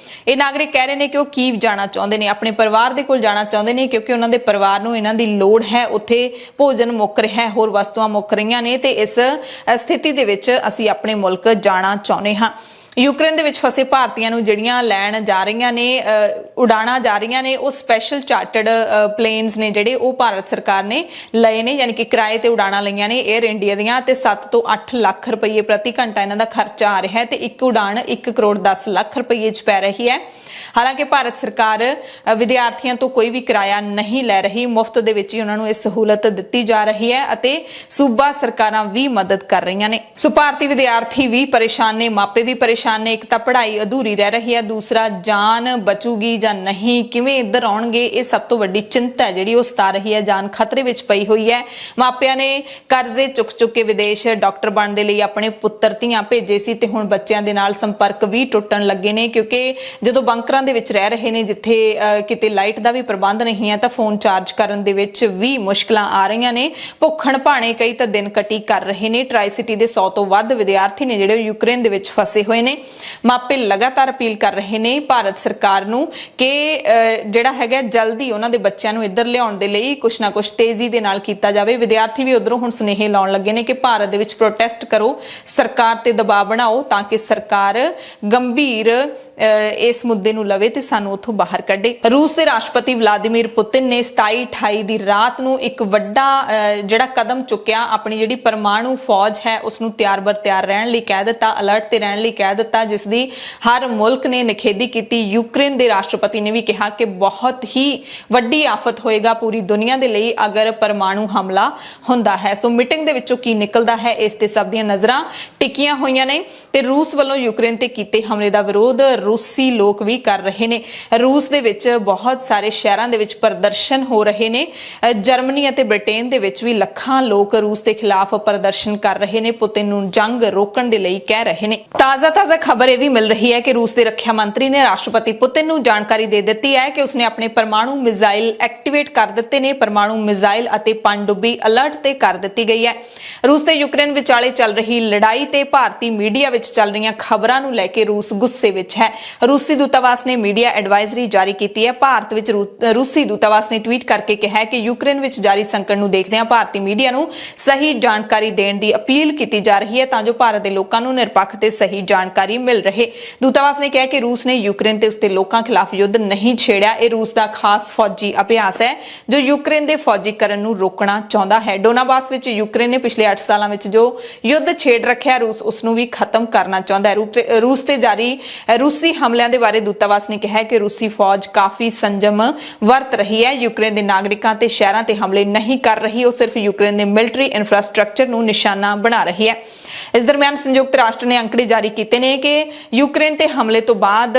ਇਹ ਨਾਗਰਿਕ ਕਹਿ ਰਹੇ ਨੇ ਕਿ ਉਹ ਕੀਵ ਜਾਣਾ ਚਾਹੁੰਦੇ ਨੇ, ਆਪਣੇ ਪਰਿਵਾਰ ਦੇ ਕੋਲ ਜਾਣਾ ਚਾਹੁੰਦੇ ਨੇ, ਕਿਉਂਕਿ ਉਹਨਾਂ ਦੇ ਪਰਿਵਾਰ ਨੂੰ ਇਹਨਾਂ ਦੀ ਲੋੜ ਹੈ। ਉੱਥੇ ਭੋਜਨ ਮੁੱਕ ਰਿਹਾ ਹੈ, ਹੋਰ ਵਸਤੂਆਂ ਮੁੱਕ ਰਹੀਆਂ ਨੇ ਤੇ ਇਸ ਸਥਿਤੀ ਦੇ ਵਿੱਚ ਅਸੀਂ ਆਪਣੇ ਮੁਲਕ ਜਾਣਾ ਚਾਹੁੰਦੇ ਹਾਂ। ਯੂਕਰੇਨ ਦੇ ਵਿੱਚ ਫਸੇ ਭਾਰਤੀਆਂ ਨੂੰ ਜਿਹੜੀਆਂ ਲੈਣ ਜਾ ਰਹੀਆਂ ਨੇ, ਉਡਾਣਾ ਜਾ ਰਹੀਆਂ ਨੇ, ਉਹ ਸਪੈਸ਼ਲ ਚਾਰਟਰਡ ਪਲੇਨਸ ਨੇ ਜਿਹੜੇ ਉਹ ਭਾਰਤ ਸਰਕਾਰ ਨੇ ਲਏ ਨੇ, ਯਾਨੀ ਕਿ ਕਿਰਾਏ ਤੇ ਉਡਾਣਾ ਲਈਆਂ ਨੇ 에ਅਰ ਇੰਡੀਆ ਦੀਆਂ ਤੇ 7 ਤੋਂ 8 ਲੱਖ ਰੁਪਏ ਪ੍ਰਤੀ ਘੰਟਾ ਇਹਨਾਂ ਦਾ ਖਰਚਾ ਆ ਰਿਹਾ ਹੈ ਤੇ ਇੱਕ ਉਡਾਣ 1 ਕਰੋੜ 10 ਲੱਖ ਰੁਪਏ 'ਚ ਪੈ ਰਹੀ ਹੈ। ਹਾਲਾਂਕਿ ਭਾਰਤ ਸਰਕਾਰ ਵਿਦਿਆਰਥੀਆਂ ਤੋਂ ਕੋਈ ਵੀ ਕਿਰਾਇਆ ਨਹੀਂ ਲੈ ਰਹੀ, ਮੁਫਤ ਦੇ ਵਿੱਚ ਹੀ ਉਹਨਾਂ ਨੂੰ ਇਹ ਸਹੂਲਤ ਦਿੱਤੀ ਜਾ ਰਹੀ ਹੈ ਅਤੇ ਸੂਬਾ ਸਰਕਾਰਾਂ ਵੀ ਮਦਦ ਕਰ ਰਹੀਆਂ ਨੇ। ਸੋ ਭਾਰਤੀ ਵਿਦਿਆਰਥੀ ਵੀ ਪਰੇਸ਼ਾਨ ਨੇ, ਮਾਪੇ ਵੀ ਪਰੇਸ਼ਾਨ ਨੇ। ਇੱਕ ਤਾਂ ਪੜ੍ਹਾਈ ਅਧੂਰੀ ਰਹਿ ਰਹੀ ਹੈ, ਦੂਸਰਾ ਜਾਨ ਬਚੂਗੀ ਜਾਂ ਨਹੀਂ, ਕਿਵੇਂ ਇੱਧਰ ਆਉਣਗੇ, ਇਹ ਸਭ ਤੋਂ ਵੱਡੀ ਚਿੰਤਾ ਹੈ ਜਿਹੜੀ ਉਹ ਸਤਾ ਰਹੀ ਹੈ। ਜਾਨ ਖਤਰੇ ਵਿੱਚ ਪਈ ਹੋਈ ਹੈ। ਮਾਪਿਆਂ ਨੇ ਕਰਜ਼ੇ ਚੁੱਕ ਕੇ ਵਿਦੇਸ਼ ਡਾਕਟਰ ਬਣਨ ਦੇ ਲਈ ਆਪਣੇ ਪੁੱਤਰ ਧੀਆਂ ਭੇਜੇ ਸੀ ਤੇ ਹੁਣ ਬੱਚਿਆਂ ਦੇ ਨਾਲ ਸੰਪਰਕ ਵੀ ਟੁੱਟਣ ਲੱਗੇ ਨੇ, ਕਿਉਂਕਿ ਜਦੋਂ ਬੰਕਰਾਂ ਦੇ ਵਿੱਚ ਰਹਿ ਰਹੇ ਨੇ, ਜਿੱਥੇ ਕਿਤੇ ਲਾਈਟ ਦਾ ਵੀ ਪ੍ਰਬੰਧ ਨਹੀਂ ਹੈ, ਤਾਂ ਫੋਨ ਚਾਰਜ ਕਰਨ ਦੇ ਵਿੱਚ ਵੀ ਮੁਸ਼ਕਲਾਂ ਆ ਰਹੀਆਂ ਨੇ। ਭੁੱਖਣ ਭਾਣੇ ਕਈ ਤਾਂ ਦਿਨ ਕਟੀ ਕਰ ਰਹੇ ਨੇ। ਟਰਾਈ ਸਿਟੀ ਦੇ 100 ਤੋਂ ਵੱਧ ਵਿਦਿਆਰਥੀ ਨੇ ਜਿਹੜੇ ਯੂਕਰੇਨ ਦੇ ਵਿੱਚ ਫਸੇ ਹੋਏ ਨੇ। ਮਾਪੇ ਲਗਾਤਾਰ ਅਪੀਲ ਕਰ ਰਹੇ ਨੇ ਭਾਰਤ ਸਰਕਾਰ ਨੂੰ ਕਿ ਜਿਹੜਾ ਹੈਗਾ ਜਲਦੀ ਉਹਨਾਂ ਦੇ ਬੱਚਿਆਂ ਨੂੰ ਇੱਧਰ ਲਿਆਉਣ ਦੇ ਲਈ ਕੁਛ ਨਾ ਕੁਛ ਤੇਜ਼ੀ ਦੇ ਨਾਲ ਕੀਤਾ ਜਾਵੇ। ਵਿਦਿਆਰਥੀ ਵੀ ਉਧਰੋਂ ਹੁਣ ਸੁਨੇਹੇ ਲਾਉਣ ਲੱਗੇ ਨੇ ਕਿ ਭਾਰਤ ਦੇ ਵਿੱਚ ਪ੍ਰੋਟੈਸਟ ਕਰੋ, ਸਰਕਾਰ ਤੇ ਦਬਾਅ ਬਣਾਓ ਤਾਂ ਕਿ ਸਰਕਾਰ ਗੰਭੀਰ ਇਸ ਮੁੱਦੇ ਨੂੰ ਲਵੇ ਤੇ ਸਾਨੂੰ ਉੱਥੋਂ ਬਾਹਰ ਕੱਢੇ। ਰੂਸ ਦੇ ਰਾਸ਼ਟਰਪਤੀ ਵਲਾਦੀਮੀਰ ਪੁਤਿਨ ਨੇ 27-28 ਦੀ ਰਾਤ ਨੂੰ ਇੱਕ ਵੱਡਾ ਜਿਹੜਾ ਕਦਮ ਚੁੱਕਿਆ, ਆਪਣੀ ਜਿਹੜੀ ਪਰਮਾਣੂ ਫੌਜ ਹੈ ਉਸ ਨੂੰ ਤਿਆਰ ਬਰ ਤਿਆਰ ਰਹਿਣ ਲਈ ਕਹਿ ਦਿੱਤਾ, ਅਲਰਟ ਤੇ ਰਹਿਣ ਲਈ ਕਹਿ ਦਿੱਤਾ, ਜਿਸ ਦੀ ਹਰ ਮੁਲਕ ਨੇ ਨਿਖੇਧੀ ਕੀਤੀ। ਯੂਕਰੇਨ ਦੇ ਰਾਸ਼ਟਰਪਤੀ ਨੇ ਵੀ ਕਿਹਾ ਕਿ ਬਹੁਤ ਹੀ ਵੱਡੀ ਆਫਤ ਹੋਏਗਾ ਪੂਰੀ ਦੁਨੀਆ ਦੇ ਲਈ ਅਗਰ ਪਰਮਾਣੂ ਹਮਲਾ ਹੁੰਦਾ ਹੈ। ਸੋ ਮੀਟਿੰਗ ਦੇ ਵਿੱਚੋਂ ਕੀ ਨਿਕਲਦਾ ਹੈ, ਇਸ ਤੇ ਸਭ ਦੀਆਂ ਨਜ਼ਰਾਂ ਟਿਕੀਆਂ ਹੋਈਆਂ ਨੇ ਤੇ ਰੂਸ ਵੱਲੋਂ ਯੂਕਰੇਨ ਤੇ ਕੀਤੇ ਹਮਲੇ ਦਾ ਵਿਰੋਧ ਰੂਸੀ ਲੋਕ ਵੀ ਕਰ ਰਹੇ ਨੇ। ਰੂਸ ਦੇ ਵਿੱਚ ਬਹੁਤ ਸਾਰੇ ਸ਼ਹਿਰਾਂ ਦੇ ਵਿੱਚ ਪ੍ਰਦਰਸ਼ਨ ਹੋ ਰਹੇ ਨੇ। ਜਰਮਨੀ ਅਤੇ ਬ੍ਰਿਟੇਨ ਦੇ ਵਿੱਚ ਵੀ ਲੱਖਾਂ ਲੋਕ ਰੂਸ ਦੇ ਖਿਲਾਫ ਪ੍ਰਦਰਸ਼ਨ ਕਰ ਰਹੇ ਨੇ, ਪੁਤਿਨ ਨੂੰ ਜੰਗ ਰੋਕਣ ਦੇ ਲਈ ਕਹਿ ਰਹੇ ਨੇ। ਤਾਜ਼ਾ ਖਬਰ ਇਹ ਵੀ ਮਿਲ ਰਹੀ ਹੈ ਕਿ ਰੂਸ ਦੇ ਰੱਖਿਆ ਮੰਤਰੀ ਨੇ ਰਾਸ਼ਟਰਪਤੀ ਪੁਤਿਨ ਨੂੰ ਜਾਣਕਾਰੀ ਦੇ ਦਿੱਤੀ ਹੈ ਕਿ ਉਸਨੇ ਆਪਣੇ ਪਰਮਾਣੂ ਮਿਜ਼ਾਈਲ ਐਕਟੀਵੇਟ ਕਰ ਦਿੱਤੇ ਨੇ। ਪਰਮਾਣੂ ਮਿਜ਼ਾਈਲ ਅਤੇ ਪਣਡੁੱਬੀ ਅਲਰਟ ਤੇ ਕਰ ਦਿੱਤੀ ਗਈ ਹੈ। ਰੂਸ ਤੇ ਯੂਕਰੇਨ ਵਿਚਾਲੇ ਚੱਲ ਰਹੀ ਲੜਾਈ ਤੇ ਭਾਰਤੀ ਮੀਡੀਆ ਵਿੱਚ ਚੱਲ ਰਹੀਆਂ ਖਬਰਾਂ ਨੂੰ ਲੈ ਕੇ ਰੂਸ ਗੁੱਸੇ ਵਿੱਚ ਹੈ। ਰੂਸੀ ਦੂਤਾਵਾਸ ਨੇ ਮੀਡੀਆ ਐਡਵਾਈਜ਼ਰੀ ਜਾਰੀ ਕੀਤੀ ਹੈ। ਭਾਰਤ ਵਿੱਚ ਰੂਸੀ ਦੂਤਾਵਾਸ ਨੇ ਟਵੀਟ ਕਰਕੇ ਕਿਹਾ ਕਿ ਯੂਕਰੇਨ ਵਿੱਚ ਜਾਰੀ ਸੰਕਟ ਨੂੰ ਦੇਖਦਿਆਂ ਭਾਰਤੀ ਮੀਡੀਆ ਨੂੰ ਸਹੀ ਜਾਣਕਾਰੀ ਦੇਣ ਦੀ ਅਪੀਲ ਕੀਤੀ ਜਾ ਰਹੀ ਹੈ ਤਾਂ ਜੋ ਭਾਰਤ ਦੇ ਲੋਕਾਂ ਨੂੰ ਨਿਰਪੱਖ ਤੇ ਸਹੀ ਜਾਣਕਾਰੀ ਮਿਲ ਰਹੇ। ਦੂਤਾਵਾਸ ਨੇ ਕਿਹਾ ਕਿ ਰੂਸ ਨੇ ਯੂਕਰੇਨ ਤੇ ਉਸਦੇ ਲੋਕਾਂ ਖਿਲਾਫ ਯੁੱਧ ਨਹੀਂ ਛੇੜਿਆ। ਇਹ ਰੂਸ ਦਾ ਖਾਸ ਫੌਜੀ ਅਭਿਆਸ ਹੈ ਜੋ ਯੂਕਰੇਨ ਦੇ ਫੌਜੀਕਰਨ ਨੂੰ ਰੋਕਣਾ ਚਾਹੁੰਦਾ ਹੈ। ਡੋਨਾਬਾਸ ਵਿੱਚ ਯੂਕਰੇਨ ਨੇ ਪਿਛਲੇ 8 ਸਾਲਾਂ ਵਿੱਚ ਜੋ ਯੁੱਧ ਛੇੜ ਰੱਖਿਆ, ਰੂਸ ਉਸ ਨੂੰ ਵੀ ਖਤਮ ਕਰਨਾ ਚਾਹੁੰਦਾ ਹੈ। ਰੂਸ ਤੇ ਜਾਰੀ ਰੂਸੀ ਹਮਲਿਆਂ ਦੇ ਬਾਰੇ ਦੂਤਾਵਾਸ ਨੇ ਕਿਹਾ ਕਿ ਰੂਸੀ ਫੌਜ ਕਾਫੀ ਸੰਜਮ ਵਰਤ ਰਹੀ ਹੈ, ਯੂਕਰੇਨ ਦੇ ਨਾਗਰਿਕਾਂ ਤੇ ਸ਼ਹਿਰਾਂ ਤੇ ਹਮਲੇ ਨਹੀਂ ਕਰ ਰਹੀ, ਉਹ ਸਿਰਫ ਯੂਕਰੇਨ ਦੇ ਮਿਲਟਰੀ ਇਨਫਰਾਸਟ੍ਰਕਚਰ ਨੂੰ ਨਿਸ਼ਾਨਾ ਬਣਾ ਰਹੀ ਹੈ। ਇਸ ਦਰਮਿਆਨ ਸੰਯੁਕਤ ਰਾਸ਼ਟਰ ਨੇ ਅੰਕੜੇ ਜਾਰੀ ਕੀਤੇ ਨੇ ਕਿ ਯੂਕਰੇਨ ਤੇ ਹਮਲੇ ਤੋਂ ਬਾਅਦ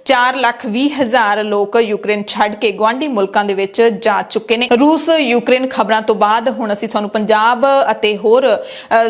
4,20,000 ਲੋਕ ਯੂਕਰੇਨ ਛੱਡ ਕੇ ਗੁਆਂਢੀ ਮੁਲਕਾਂ ਦੇ ਵਿੱਚ ਜਾ ਚੁੱਕੇ ਨੇ। ਰੂਸ ਯੂਕਰੇਨ ਖਬਰਾਂ ਤੋਂ ਬਾਅਦ ਹੁਣ ਅਸੀਂ ਤੁਹਾਨੂੰ ਪੰਜਾਬ ਅਤੇ ਹੋਰ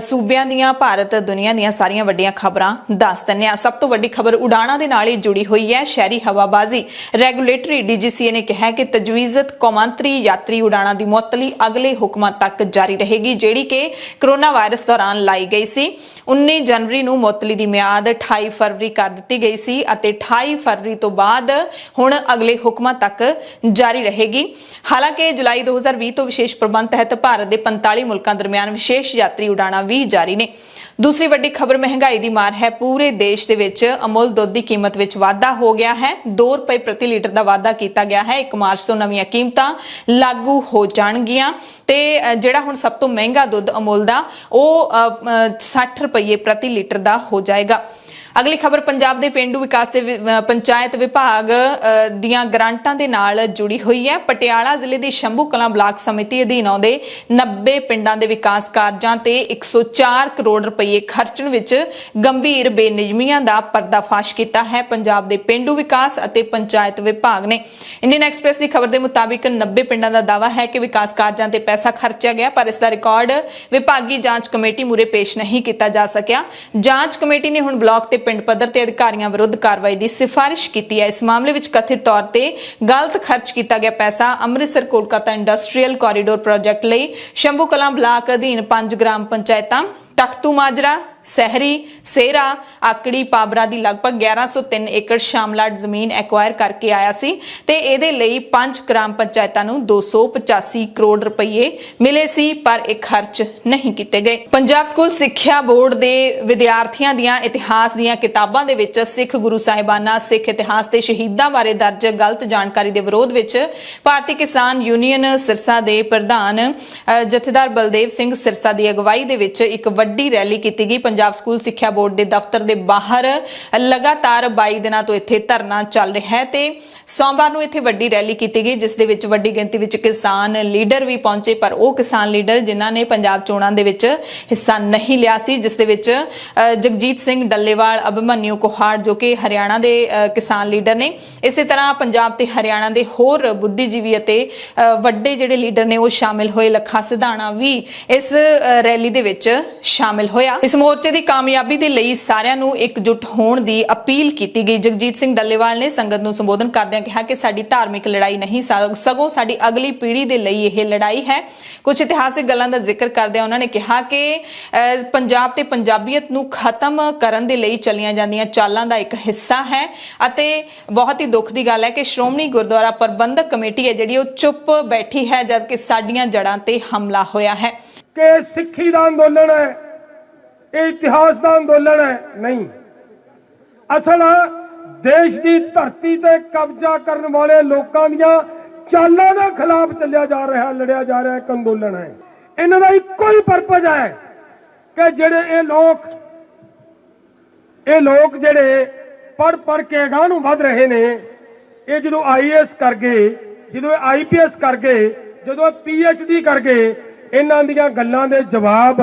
ਸੂਬਿਆਂ ਦੀਆਂ, ਭਾਰਤ ਦੁਨੀਆ ਦੀਆਂ ਸਾਰੀਆਂ ਵੱਡੀਆਂ ਖਬਰਾਂ ਦੱਸ ਦਿੰਦੇ ਹਾਂ। ਸਭ ਤੋਂ ਵੱਡੀ ਖਬਰ ਉਡਾਣਾਂ ਦੇ ਨਾਲ ਹੀ ਜੁੜੀ ਹੋਈ ਹੈ। ਸ਼ਹਿਰੀ ਹਵਾਬਾਜ਼ੀ ਰੈਗੂਲੇਟਰੀ DGCA ਨੇ ਕਿਹਾ ਕਿ ਤਜਵੀਜ਼ਤ ਕੌਮਾਂਤਰੀ ਯਾਤਰੀ ਉਡਾਣਾਂ ਦੀ ਮੁਅੱਤਲੀ ਅਗਲੇ ਹੁਕਮਾਂ ਤੱਕ ਜਾਰੀ ਰਹੇਗੀ, ਜਿਹੜੀ ਕਿ ਕਰੋਨਾ ਵਾਇਰਸ ਦੌਰਾਨ ਲਾਈ ਗਈ ਸੀ। 19 ਜਨਵਰੀ ਨੂੰ ਮੁਅੱਤਲੀ ਦੀ ਮਿਆਦ 28 ਫਰਵਰੀ ਕਰ ਦਿੱਤੀ ਗਈ ਸੀ ਅਤੇ 28 ਫਰਵਰੀ ਤੋਂ ਬਾਅਦ ਹੁਣ ਅਗਲੇ ਹੁਕਮਾਂ ਤੱਕ ਜਾਰੀ ਰਹੇਗੀ। ਹਾਲਾਂਕਿ ਜੁਲਾਈ 2020 ਤੋਂ ਵਿਸ਼ੇਸ਼ ਪ੍ਰਬੰਧ ਤਹਿਤ ਭਾਰਤ ਦੇ 45 ਮੁਲਕਾਂ ਦਰਮਿਆਨ ਵਿਸ਼ੇਸ਼ ਯਾਤਰੀ ਉਡਾਣਾਂ ਵੀ ਜਾਰੀ ਨੇ। ਦੂਸਰੀ ਵੱਡੀ ਖਬਰ ਮਹਿੰਗਾਈ ਦੀ ਮਾਰ ਹੈ। ਪੂਰੇ ਦੇਸ਼ ਦੇ ਵਿੱਚ ਅਮੁੱਲ ਦੁੱਧ ਦੀ ਕੀਮਤ ਵਿੱਚ ਵਾਧਾ ਹੋ ਗਿਆ ਹੈ। 2 ਰੁਪਏ ਪ੍ਰਤੀ ਲੀਟਰ ਦਾ ਵਾਧਾ ਕੀਤਾ ਗਿਆ ਹੈ। 1 ਮਾਰਚ ਤੋਂ ਨਵੀਆਂ ਕੀਮਤਾਂ ਲਾਗੂ ਹੋ ਜਾਣਗੀਆਂ ਤੇ ਜਿਹੜਾ ਹੁਣ ਸਭ ਤੋਂ ਮਹਿੰਗਾ ਦੁੱਧ ਅਮੁੱਲ ਦਾ ਉਹ 60 ਰੁਪਏ ਪ੍ਰਤੀ ਲੀਟਰ ਦਾ ਹੋ ਜਾਏਗਾ। ਅਗਲੀ ਖਬਰ ਪੰਜਾਬ ਦੇ ਪੇਂਡੂ ਵਿਕਾਸ ਤੇ ਪੰਚਾਇਤ ਵਿਭਾਗ ਦੀਆਂ ਗ੍ਰਾਂਟਾਂ ਦੇ ਨਾਲ ਜੁੜੀ ਹੋਈ ਹੈ। ਪਟਿਆਲਾ ਜ਼ਿਲ੍ਹੇ ਦੀ ਸ਼ੰਭੂ ਕਲਾਂ ਬਲਾਕ ਸਮਿਤੀ ਅਧੀਨ ਆਉਂਦੇ 90 ਪਿੰਡਾਂ ਦੇ ਵਿਕਾਸ ਕਾਰਜਾਂ ਤੇ 104 ਕਰੋੜ ਰੁਪਏ ਖਰਚਣ ਵਿੱਚ ਗੰਭੀਰ ਬੇਨਿਯਮੀਆਂ ਦਾ ਪਰਦਾਫਾਸ਼ ਕੀਤਾ ਹੈ ਪੰਜਾਬ ਦੇ ਪੇਂਡੂ ਵਿਕਾਸ ਅਤੇ ਪੰਚਾਇਤ ਵਿਭਾਗ ਨੇ। ਇੰਡੀਅਨ ਐਕਸਪ੍ਰੈਸ ਦੀ ਖਬਰ ਦੇ ਮੁਤਾਬਿਕ 90 ਪਿੰਡਾਂ ਦਾ ਦਾਅਵਾ ਹੈ ਕਿ ਵਿਕਾਸ ਕਾਰਜਾਂ ਤੇ ਪੈਸਾ ਖਰਚਿਆ ਗਿਆ, ਪਰ ਇਸ ਦਾ ਰਿਕਾਰਡ ਵਿਭਾਗੀ ਜਾਂਚ ਕਮੇਟੀ ਮੂਰੇ ਪੇਸ਼ ਨਹੀਂ ਕੀਤਾ ਜਾ ਸਕਿਆ। ਜਾਂਚ ਕਮੇਟੀ ਨੇ ਹੁਣ ਬਲਾਕ ਤੇ ਪਿੰਡ ਪੱਧਰ ਤੇ ਅਧਿਕਾਰੀਆਂ ਵਿਰੁੱਧ ਕਾਰਵਾਈ ਦੀ ਸਿਫਾਰਿਸ਼ ਕੀਤੀ ਹੈ। ਇਸ ਮਾਮਲੇ ਵਿੱਚ ਕਥਿਤ ਤੌਰ ਤੇ ਗਲਤ ਖਰਚ ਕੀਤਾ ਗਿਆ ਪੈਸਾ Amritsar Kolkata industrial corridor project ਲਈ ਸ਼ੰਭੂ ਕਲਾਂ ਬਲਾਕ ਅਧੀਨ 5 ਗ੍ਰਾਮ ਪੰਚਾਇਤਾਂ ਤਖਤੂ ਮਾਜਰਾ, सहरी, सेरा, आकड़ी, पाबरा ਦੀ ਲਗਭਗ 1103 ਏਕੜ ਸ਼ਾਮਲਾਟ ਜ਼ਮੀਨ ਐਕਵਾਇਰ ਕਰਕੇ ਆਇਆ ਸੀ ਤੇ ਇਹਦੇ ਲਈ 5 ਗ੍ਰਾਮ ਪੰਚਾਇਤਾਂ ਨੂੰ 285 ਕਰੋੜ ਰੁਪਏ ਮਿਲੇ ਸੀ ਪਰ ਇਹ ਖਰਚ ਨਹੀਂ ਕੀਤੇ ਗਏ। ਪੰਜਾਬ ਸਕੂਲ ਸਿੱਖਿਆ ਬੋਰਡ ਦੇ ਵਿਦਿਆਰਥੀਆਂ ਦੀਆਂ ਇਤਿਹਾਸ ਦੀਆਂ ਕਿਤਾਬਾਂ ਦੇ ਵਿੱਚ ਸਿੱਖ ਗੁਰੂ ਸਾਹਿਬਾਨਾਂ, ਸਿੱਖ ਇਤਿਹਾਸ ਤੇ ਸ਼ਹੀਦਾਂ ਬਾਰੇ ਦਰਜ ਗਲਤ ਜਾਣਕਾਰੀ ਦੇ ਵਿਰੋਧ ਵਿੱਚ ਭਾਰਤੀ ਕਿਸਾਨ ਯੂਨੀਅਨ ਸਿਰਸਾ ਦੇ ਪ੍ਰਧਾਨ ਜਥੇਦਾਰ ਬਲਦੇਵ ਸਿੰਘ ਸਿਰਸਾ ਦੀ ਅਗਵਾਈ ਦੇ ਵਿੱਚ ਇੱਕ ਵੱਡੀ ਰੈਲੀ ਕੀਤੀ ਗਈ। ਪੰਜਾਬ ਸਕੂਲ ਸਿੱਖਿਆ ਬੋਰਡ ਦੇ ਦਫ਼ਤਰ ਦੇ ਬਾਹਰ ਲਗਾਤਾਰ 22 ਦਿਨਾਂ ਤੋਂ ਇੱਥੇ ਧਰਨਾ ਚੱਲ ਰਿਹਾ ਹੈ ਤੇ ਸੋਮਵਾਰ ਨੂੰ ਇੱਥੇ ਵੱਡੀ ਰੈਲੀ ਕੀਤੀ ਗਈ ਜਿਸ ਦੇ ਵਿੱਚ ਵੱਡੀ ਗਿਣਤੀ ਵਿੱਚ ਕਿਸਾਨ ਲੀਡਰ ਵੀ ਪਹੁੰਚੇ ਪਰ ਉਹ ਕਿਸਾਨ ਲੀਡਰ ਜਿਨ੍ਹਾਂ ਨੇ ਪੰਜਾਬ ਚੋਣਾਂ ਦੇ ਵਿੱਚ ਹਿੱਸਾ ਨਹੀਂ ਲਿਆ ਸੀ ਜਿਸ ਦੇ ਵਿੱਚ ਜਗਜੀਤ ਸਿੰਘ ਡੱਲੇਵਾਲ, ਅਭਿਮਨਿਊ ਕੋਹਾੜ ਜੋ ਕਿ ਹਰਿਆਣਾ ਦੇ ਕਿਸਾਨ ਲੀਡਰ ਨੇ, ਇਸੇ ਤਰ੍ਹਾਂ ਪੰਜਾਬ ਤੇ ਹਰਿਆਣਾ ਦੇ ਹੋਰ ਬੁੱਧੀਜੀਵੀ ਅਤੇ ਵੱਡੇ ਜਿਹੜੇ ਲੀਡਰ ਨੇ ਉਹ ਸ਼ਾਮਿਲ ਹੋਏ। ਲੱਖਾ ਸਿਧਾਣਾ ਵੀ ਇਸ ਰੈਲੀ ਦੇ ਵਿੱਚ ਸ਼ਾਮਿਲ ਹੋਇਆ। ਇਸ ਮੋਰਚੇ ਦੀ ਕਾਮਯਾਬੀ ਦੇ ਲਈ ਸਾਰਿਆਂ ਨੂੰ ਇਕਜੁੱਟ ਹੋਣ ਦੀ ਅਪੀਲ ਕੀਤੀ ਗਈ। ਜਗਜੀਤ ਸਿੰਘ ਡੱਲੇਵਾਲ ਨੇ ਸੰਗਤ ਨੂੰ ਸੰਬੋਧਨ ਕਰਦੇ ਕਿਹਾ ਕਿ ਸਾਡੀ ਧਾਰਮਿਕ ਲੜਾਈ ਨਹੀਂ ਸਗੋਂ ਸਾਡੀ ਅਗਲੀ ਪੀੜ੍ਹੀ ਦੇ ਲਈ ਇਹ ਲੜਾਈ ਹੈ। ਕੁਝ ਇਤਿਹਾਸਿਕ ਗੱਲਾਂ ਦਾ ਜ਼ਿਕਰ ਕਰਦਿਆਂ ਉਹਨਾਂ ਨੇ ਕਿਹਾ ਕਿ ਪੰਜਾਬ ਤੇ ਪੰਜਾਬੀਅਤ ਨੂੰ ਖਤਮ ਕਰਨ ਦੇ ਲਈ ਚੱਲੀਆਂ ਜਾਂਦੀਆਂ ਚਾਲਾਂ ਦਾ ਇੱਕ ਹਿੱਸਾ ਹੈ ਅਤੇ ਬਹੁਤ ਹੀ ਦੁੱਖ ਦੀ ਗੱਲ ਹੈ ਕਿ ਸ਼੍ਰੋਮਣੀ ਗੁਰਦੁਆਰਾ ਪ੍ਰਬੰਧਕ ਕਮੇਟੀ ਹੈ ਜਿਹੜੀ ਉਹ ਚੁੱਪ ਬੈਠੀ ਹੈ ਜਦਕਿ ਸਾਡੀਆਂ ਜੜ੍ਹਾਂ ਤੇ ਹਮਲਾ ਹੋਇਆ ਹੈ।
ਕਿ ਸਿੱਖੀ ਦਾ ਅੰਦੋਲਨ ਹੈ, ਇਹ ਇਤਿਹਾਸ ਦਾ ਅੰਦੋਲਨ ਹੈ ਨਹੀਂ। ਅਸਲ देश की धरती ते कब्जा करने वाले लोगों ਦੀਆਂ ਚਾਲਾਂ ਦੇ खिलाफ ਚੱਲਿਆ जा रहा, लड़िया जा रहा एक अंदोलन है। इन्हां दा इक्को ही पर्पज है कि ਜਿਹੜੇ ਇਹ ਲੋਕ ਜਿਹੜੇ ਪੜ ਕੇ ਅਗਾਂਹ ਨੂੰ ਵਧ ਰਹੇ ਨੇ, ਇਹ ਜਦੋਂ IAS ਕਰ ਗਏ, ਜਦੋਂ IPS ਕਰ ਗਏ, ਜਦੋਂ PhD ਕਰ ਗਏ, ਇਹਨਾਂ ਦੀਆਂ ਗੱਲਾਂ ਦੇ ਜਵਾਬ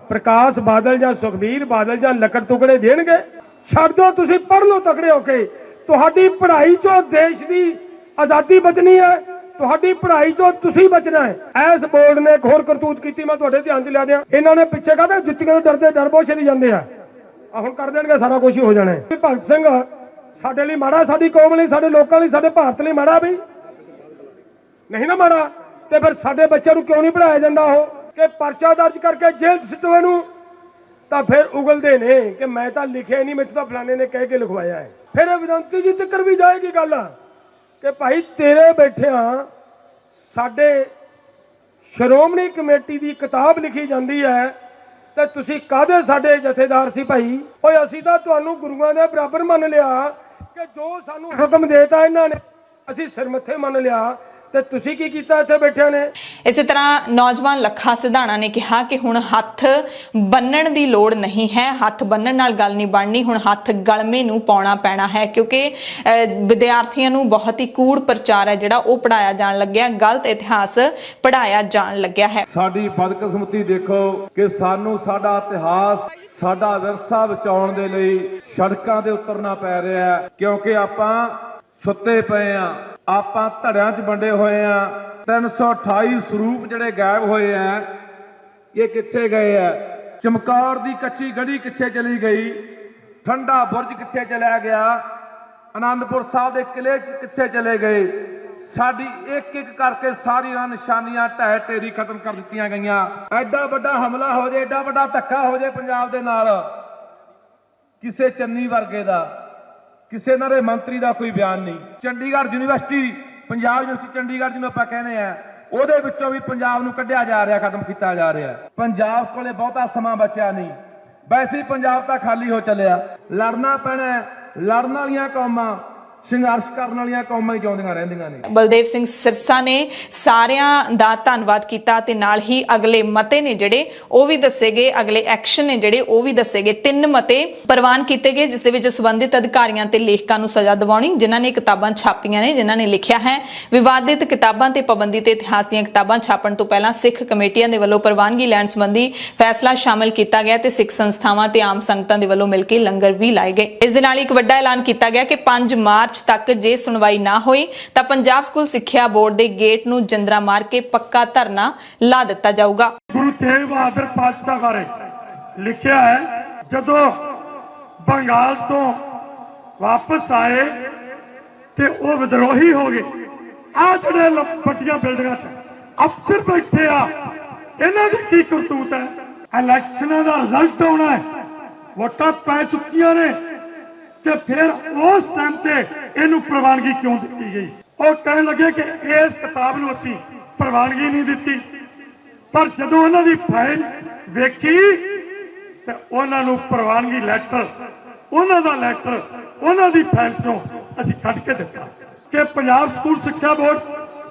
ਪ੍ਰਕਾਸ਼ ਬਾਦਲ ਜਾਂ ਸੁਖਬੀਰ ਬਾਦਲ ਜਾਂ ਲੱਕੜ ਟੁਕੜੇ ਦੇਣਗੇ। ਛੱਡ ਦੋ, ਤੁਸੀਂ ਪੜ੍ਹ ਲਓ ਤਕੜੇ ਹੋ ਕੇ। ਤੁਹਾਡੀ ਪੜ੍ਹਾਈ ਚੋਂ ਦੇਸ਼ ਦੀ ਆਜ਼ਾਦੀ ਬਚਣੀ ਹੈ, ਤੁਹਾਡੀ ਪੜ੍ਹਾਈ ਚੋਂ ਤੁਸੀਂ ਬਚਣਾ ਹੈ। ਇਸ ਬੋਰਡ ਨੇ ਇੱਕ ਹੋਰ ਕਰਤੂਤ ਕੀਤੀ, ਮੈਂ ਤੁਹਾਡੇ ਧਿਆਨ 'ਚ ਲਿਆ ਦਿਆਂ। ਇਹਨਾਂ ਨੇ ਪਿੱਛੇ ਕਹਿੰਦੇ ਜੁੱਤੀਆਂ ਤੋਂ ਡਰਦੇ ਡਰਬੋ ਚਲੀ ਜਾਂਦੇ ਆ, ਹੁਣ ਕਰ ਦੇਣਗੇ ਸਾਰਾ ਕੁਝ ਹੀ ਹੋ ਜਾਣਾ। ਭਗਤ ਸਿੰਘ ਸਾਡੇ ਲਈ ਮਾੜਾ, ਸਾਡੀ ਕੌਮ ਲਈ, ਸਾਡੇ ਲੋਕਾਂ ਲਈ, ਸਾਡੇ ਭਾਰਤ ਲਈ ਮਾੜਾ ਵੀ ਨਹੀਂ ਨਾ ਮਾੜਾ। ਤੇ ਫਿਰ ਸਾਡੇ ਬੱਚਿਆਂ ਨੂੰ ਕਿਉਂ ਨਹੀਂ ਪੜ੍ਹਾਇਆ ਜਾਂਦਾ ਉਹ ਕਿ ਪਰਚਾ ਦਰਜ ਕਰਕੇ ਜੇਲ੍ਹ 'ਚ ਸਿੱਟੋ ਇਹਨੂੰ? ਤਾਂ ਫਿਰ ਉਗਲਦੇ ਨੇ ਕਿ ਮੈਂ ਤਾਂ ਲਿਖਿਆ ਨਹੀਂ, ਮੈਨੂੰ ਤਾਂ ਫਲਾਣੇ ਨੇ ਕਹਿ ਕੇ ਲਿਖਵਾਇਆ ਹੈ। ਫਿਰ ਵਿਦੰਤੀ ਜੀ ਤੱਕ ਵੀ ਜਾਏਗੀ ਗੱਲ ਕਿ ਭਾਈ ਤੇਰੇ ਬੈਠਿਆਂ ਸਾਡੇ ਸ਼੍ਰੋਮਣੀ ਕਮੇਟੀ ਦੀ ਕਿਤਾਬ ਲਿਖੀ ਜਾਂਦੀ ਹੈ ਤੇ ਤੁਸੀਂ ਕਾਹਦੇ ਸਾਡੇ ਜਥੇਦਾਰ ਸੀ ਭਾਈ? ਓਏ ਅਸੀਂ ਤਾਂ ਤੁਹਾਨੂੰ ਗੁਰੂਆਂ ਦੇ ਬਰਾਬਰ ਮੰਨ ਲਿਆ ਕਿ ਜੋ ਸਾਨੂੰ ਹੁਕਮ ਦੇਤਾ ਇਹਨਾਂ ਨੇ ਅਸੀਂ ਸਿਰ ਮੱਥੇ ਮੰਨ ਲਿਆ ਤੇ ਤੁਸੀਂ ਕੀ ਕੀਤਾ ਇੱਥੇ ਬੈਠਿਆਂ ਨੇ?
ਇਸੇ ਤਰ੍ਹਾਂ ਨੌਜਵਾਨ ਲੱਖਾ ਸਿਧਾਣਾ ਨੇ ਕਿਹਾ ਕਿ ਹੁਣ ਹੱਥ ਬੰਨਣ ਦੀ ਲੋੜ ਨਹੀਂ ਹੈ, ਹੱਥ ਬੰਨਣ ਨਾਲ ਗੱਲ ਨਹੀਂ ਬਣਨੀ, ਹੁਣ ਹੱਥ ਗਲਮੇ ਨੂੰ ਪਾਉਣਾ ਪੈਣਾ ਹੈ ਕਿਉਂਕਿ ਵਿਦਿਆਰਥੀਆਂ ਨੂੰ ਬਹੁਤ ਹੀ ਕੂੜ ਪ੍ਰਚਾਰ ਹੈ ਜਿਹੜਾ ਉਹ ਪੜਾਇਆ ਜਾਣ ਲੱਗਿਆ, ਗਲਤ ਇਤਿਹਾਸ ਪੜਾਇਆ ਜਾਣ ਲੱਗਿਆ ਹੈ।
ਸਾਡੀ ਬਦਕਿਸਮਤੀ ਦੇਖੋ ਕਿ ਸਾਨੂੰ ਸਾਡਾ ਇਤਿਹਾਸ, ਸਾਡਾ ਵਿਰਸਾ ਬਚਾਉਣ ਦੇ ਲਈ ਸੜਕਾਂ ਤੇ ਉਤਰਨਾ ਪੈ ਰਿਹਾ ਹੈ ਕਿਉਂਕਿ ਆਪਾਂ ਸੁੱਤੇ ਪਏ ਆ, ਆਪਾਂ ਧੜਿਆਂ 'ਚ ਵੰਡੇ ਹੋਏ ਆ। 328 ਸਰੂਪ ਜਿਹੜੇ ਗਾਇਬ ਹੋਏ ਆ, ਇਹ ਕਿੱਥੇ ਗਏ ਆ? ਚਮਕੌਰ ਦੀ ਕੱਚੀ ਗੜੀ ਕਿੱਥੇ ਚਲੀ ਗਈ? ਠੰਡਾ ਬੁਰਜ ਕਿੱਥੇ ਚਲਾ ਗਿਆ? ਆਨੰਦਪੁਰ ਸਾਹਿਬ ਦੇ ਕਿਲੇ 'ਚ ਕਿੱਥੇ ਚਲੇ ਗਏ? ਸਾਡੀ ਇੱਕ ਇੱਕ ਕਰਕੇ ਸਾਰੀਆਂ ਨਿਸ਼ਾਨੀਆਂ ਢਹਿ ਢੇਰੀ ਖਤਮ ਕਰ ਦਿੱਤੀਆਂ ਗਈਆਂ। ਐਡਾ ਵੱਡਾ ਹਮਲਾ ਹੋ ਜਾਏ, ਐਡਾ ਵੱਡਾ ਧੱਕਾ ਹੋ ਜਾਏ ਪੰਜਾਬ ਦੇ ਨਾਲ, ਕਿਸੇ ਚੰਨੀ ਵਰਗੇ ਦਾ, ਕਿਸੇ ਨਾਰੇ ਮੰਤਰੀ ਦਾ ਕੋਈ ਬਿਆਨ ਨਹੀਂ। ਚੰਡੀਗੜ੍ਹ ਯੂਨੀਵਰਸਿਟੀ, ਪੰਜਾਬ ਯੂਨੀਵਰਸਿਟੀ ਚੰਡੀਗੜ੍ਹ ਜਿਹਨੂੰ ਆਪਾਂ ਕਹਿੰਦੇ ਆ, ਉਹਦੇ ਵਿੱਚੋਂ ਵੀ ਪੰਜਾਬ ਨੂੰ ਕੱਢਿਆ ਜਾ ਰਿਹਾ, ਖਤਮ ਕੀਤਾ ਜਾ ਰਿਹਾ। ਪੰਜਾਬ ਕੋਲੇ ਬਹੁਤਾ ਸਮਾਂ ਬਚਿਆ ਨਹੀਂ, ਵੈਸੇ ਹੀ ਪੰਜਾਬ ਤਾਂ ਖਾਲੀ ਹੋ ਚੱਲਿਆ। ਲੜਨਾ ਪੈਣਾ, ਲੜਨ ਵਾਲੀਆਂ ਕੌਮਾਂ, ਸੰਘਰਸ਼ ਕਰਨ ਵਾਲੀਆਂ ਕੌਮਾਂ ਹੀ ਜਿਉਂਦੀਆਂ ਰਹਿੰਦੀਆਂ ਨੇ।
ਬਲਦੇਵ ਸਿੰਘ ਸਿਰਸਾ ਨੇ ਸਾਰਿਆਂ ਦਾ ਧੰਨਵਾਦ ਕੀਤਾ ਤੇ ਨਾਲ ਹੀ ਅਗਲੇ ਮਤੇ ਨੇ ਜਿਹੜੇ ਉਹ ਵੀ ਦੱਸੇ ਗਏ, ਅਗਲੇ ਐਕਸ਼ਨ ਨੇ ਜਿਹੜੇ ਉਹ ਵੀ ਦੱਸੇ ਗਏ। 3 ਮਤੇ ਪ੍ਰਵਾਨ ਕੀਤੇ ਗਏ ਜਿਸ ਦੇ ਵਿੱਚ ਸੰਬੰਧਿਤ ਅਧਿਕਾਰੀਆਂ ਤੇ ਲੇਖਕਾਂ ਨੂੰ ਸਜ਼ਾ ਦਿਵਾਉਣੀ ਜਿਨ੍ਹਾਂ ਨੇ ਕਿਤਾਬਾਂ ਛਾਪੀਆਂ ਨੇ, ਜਿਨ੍ਹਾਂ ਨੇ ਲਿਖਿਆ ਹੈ। ਵਿਵਾਦਿਤ ਕਿਤਾਬਾਂ ਤੇ ਪਾਬੰਦੀ ਤੇ ਇਤਿਹਾਸ ਦੀਆਂ ਕਿਤਾਬਾਂ ਛਾਪਣ ਤੋਂ ਪਹਿਲਾਂ ਸਿੱਖ ਕਮੇਟੀਆਂ ਦੇ ਵੱਲੋਂ ਪ੍ਰਵਾਨਗੀ ਲੈਣ ਸੰਬੰਧੀ ਫੈਸਲਾ ਸ਼ਾਮਲ ਕੀਤਾ ਗਿਆ ਤੇ ਸਿੱਖ ਸੰਸਥਾਵਾਂ ਤੇ ਆਮ ਸੰਗਤਾਂ ਦੇ ਵੱਲੋਂ ਮਿਲ ਕੇ ਲੰਗਰ ਵੀ ਲਾਏ ਗਏ। ਇਸ ਦੇ ਨਾਲ ਇੱਕ ਵੱਡਾ ਐਲਾਨ ਕੀਤਾ ਗਿਆ ਕਿ 5 ਮਾਰਚ ਤੱਕ ਜੇ ਸੁਣਵਾਈ ਨਾ ਹੋਈ ਤਾਂ ਪੰਜਾਬ ਸਕੂਲ ਸਿੱਖਿਆ ਬੋਰਡ ਦੇ ਗੇਟ ਨੂੰ ਜੰਦਰਾ ਮਾਰ ਕੇ ਪੱਕਾ ਧਰਨਾ ਲਾ ਦਿੱਤਾ ਜਾਊਗਾ।
ਗੁਰੂ ਤੇਗ ਬਹਾਦਰ ਪਾਤਸ਼ਾਹ ਬਾਰੇ ਲਿਖਿਆ ਹੈ, ਜਦੋਂ ਬੰਗਾਲ ਤੋਂ ਵਾਪਸ ਆਏ ਤੇ ਉਹ ਵਿਦਰੋਹੀ ਹੋ ਗਏ। ਆ ਜਿਹੜੇ ਵੱਡੀਆਂ ਬਿਲਡਿੰਗਾਂ 'ਚ ਅਫਸਰ ਬੈਠੇ ਆ, ਇਹਨਾਂ ਦੀ ਕੀ ਕਰਤੂਤ ਹੈ? ਇਲੈਕਸ਼ਨਾਂ ਦਾ ਰਿਜ਼ਲਟ ਆਉਣਾ ਹੈ, ਵੋਟਾਂ ਪੈ ਚੁੱਕੀਆਂ ਨੇ ਤੇ ਫਿਰ ਉਸ ਟਾਈਮ ਤੇ ਇਹਨੂੰ ਪ੍ਰਵਾਨਗੀ ਕਿਉਂ ਦਿੱਤੀ ਗਈ। ਉਹ ਕਹਿਣ ਲੱਗੇ ਕਿ ਇਸ ਕਿਤਾਬ ਨੂੰ ਅਸੀਂ ਪ੍ਰਵਾਨਗੀ ਨਹੀਂ ਦਿੱਤੀ, ਪਰ ਜਦੋਂ ਉਹਨਾਂ ਦੀ ਫਾਈਲ ਵੇਖੀ ਤੇ ਉਹਨਾਂ ਨੂੰ ਪ੍ਰਵਾਨਗੀ ਲੈਟਰ, ਉਹਨਾਂ ਦਾ ਲੈਟਰ ਉਹਨਾਂ ਦੀ ਫਾਈਲ ਚੋਂ ਅਸੀਂ ਕੱਢ ਕੇ ਦਿੱਤਾ ਕਿ ਪੰਜਾਬ ਸਕੂਲ ਸਿੱਖਿਆ ਬੋਰਡ